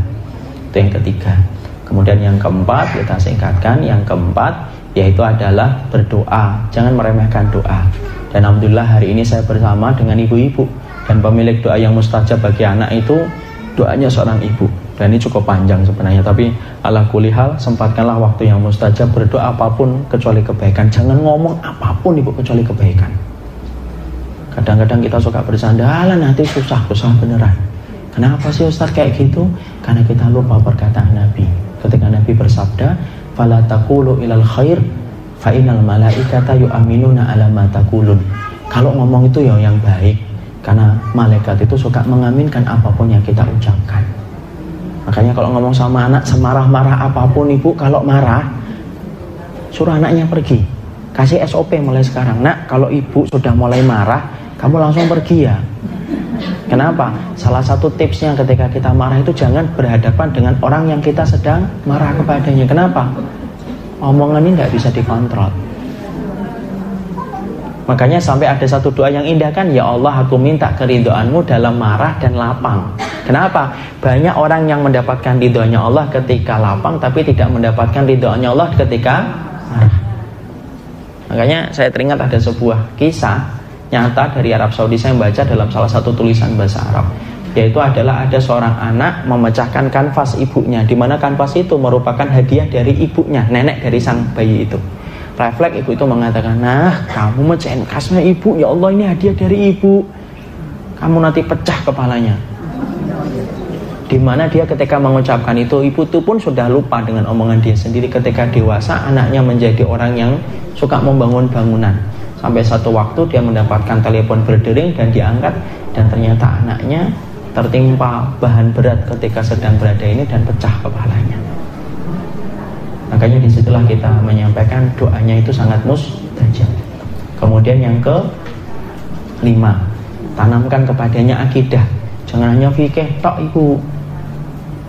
Itu yang ketiga. Kemudian yang keempat kita singkatkan. Yang keempat yaitu adalah berdoa. Jangan meremehkan doa. Dan alhamdulillah hari ini saya bersama dengan ibu-ibu, dan pemilik doa yang mustajab bagi anak itu doanya seorang ibu. Dan ini cukup panjang sebenarnya, tapi ala kulli hal sempatkanlah waktu yang mustajab, berdoa apapun kecuali kebaikan. Jangan ngomong apapun ibu kecuali kebaikan. Kadang-kadang kita suka bersandar, nanti susah beneran. Kenapa sih Ustaz kayak gitu? Karena kita lupa perkataan Nabi. Ketika Nabi bersabda, fala taqulu ilal khair fa innal malaikata yu'minuna ala ma taqulun. Kalau ngomong itu ya yang baik, karena malaikat itu suka mengaminkan apapun yang kita ucapkan. Makanya kalau ngomong sama anak, semarah-marah apapun ibu, kalau marah suruh anaknya pergi. Kasih SOP mulai sekarang. Nak, kalau ibu sudah mulai marah, kamu langsung pergi ya. Kenapa? Salah satu tipsnya ketika kita marah itu jangan berhadapan dengan orang yang kita sedang marah kepadanya. Kenapa? Omongan ini tidak bisa dikontrol. Makanya sampai ada satu doa yang indah kan, ya Allah aku minta keridhoanmu dalam marah dan lapang. Kenapa? Banyak orang yang mendapatkan ridhonya Allah ketika lapang, tapi tidak mendapatkan ridhonya Allah ketika marah. Makanya saya teringat ada sebuah kisah nyata dari Arab Saudi, saya membaca dalam salah satu tulisan bahasa Arab, yaitu adalah ada seorang anak memecahkan kanvas ibunya, di mana kanvas itu merupakan hadiah dari ibunya, nenek dari sang bayi itu. Refleks ibu itu mengatakan, nah kamu mecahin kasnya ibu, ya Allah ini hadiah dari ibu, kamu nanti pecah kepalanya. Dimana dia ketika mengucapkan itu, ibu itu pun sudah lupa dengan omongan dia sendiri. Ketika dewasa, anaknya menjadi orang yang suka membangun bangunan. Sampai satu waktu dia mendapatkan telepon berdering dan diangkat, dan ternyata anaknya tertimpa bahan berat ketika sedang berada ini dan pecah kepalanya. Makanya disitulah kita menyampaikan doanya itu sangat mustajab. Kemudian yang ke-5, tanamkan kepadanya akidah. Jangan hanya fikih tok ibu.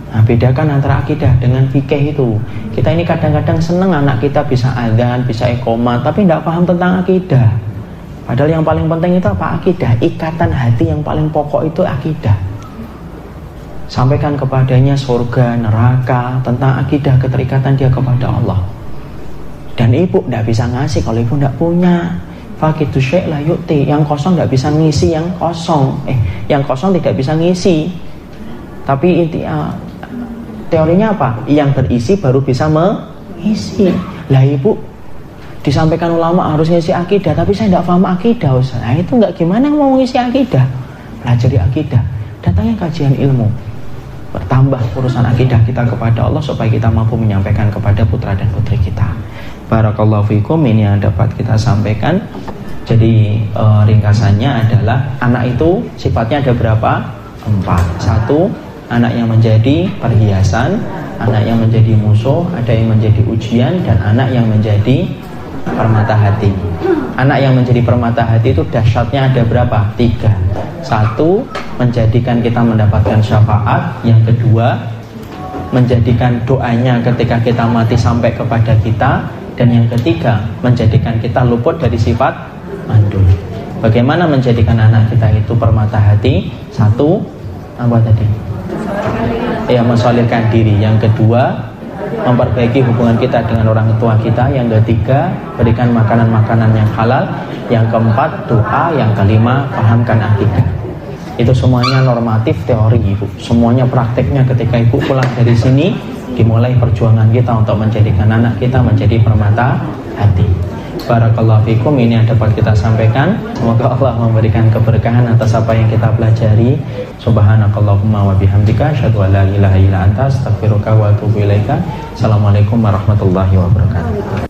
Nah, bedakan antara akidah dengan fikih itu. Kita ini kadang-kadang seneng anak kita bisa adzan, bisa iqomah, tapi tidak paham tentang akidah. Padahal yang paling penting itu apa? Akidah. Ikatan hati yang paling pokok itu akidah. Sampaikan kepadanya surga, neraka, tentang akidah, keterikatan dia kepada Allah. Dan ibu tidak bisa ngasih kalau ibu tidak punya. Fakitu syai' la yu'ti. Yang kosong tidak bisa ngisi yang kosong. Yang kosong tidak bisa ngisi. Tapi intinya teorinya apa? Yang berisi baru bisa mengisi. Lah ibu disampaikan ulama harus ngisi akidah, tapi saya tidak paham akidah Ustaz. Nah itu enggak, gimana mau ngisi akidah? Pelajari akidah, datangnya kajian ilmu, bertambah urusan akidah kita kepada Allah supaya kita mampu menyampaikan kepada putra dan putri kita. Barakallahu fikum, ini yang dapat kita sampaikan. Jadi ringkasannya adalah anak itu sifatnya ada berapa? 4. 1, anak yang menjadi perhiasan, anak yang menjadi musuh, ada yang menjadi ujian, dan anak yang menjadi permata hati. Anak yang menjadi permata hati itu dahsyatnya ada berapa? 3. 1, menjadikan kita mendapatkan syafaat. Yang kedua, menjadikan doanya ketika kita mati sampai kepada kita. Dan yang ketiga, menjadikan kita luput dari sifat mandul. Bagaimana menjadikan anak kita itu permata hati? 1, apa tadi? Ya, mensolihkan diri. Yang kedua, memperbaiki hubungan kita dengan orang tua kita. Yang ketiga, berikan makanan-makanan yang halal. Yang keempat, doa. Yang kelima, pahamkan akidah. Itu semuanya normatif teori ibu. Semuanya prakteknya ketika ibu pulang dari sini, dimulai perjuangan kita untuk menjadikan anak kita menjadi permata hati. Barakallahu fikum, ini yang dapat kita sampaikan. Semoga Allah memberikan keberkahan atas apa yang kita pelajari. Subhanakallahumma wa bihamdika asyhadu an la ilaha illa anta astaghfiruka wa atubu ilaika. Assalamualaikum warahmatullahi wabarakatuh.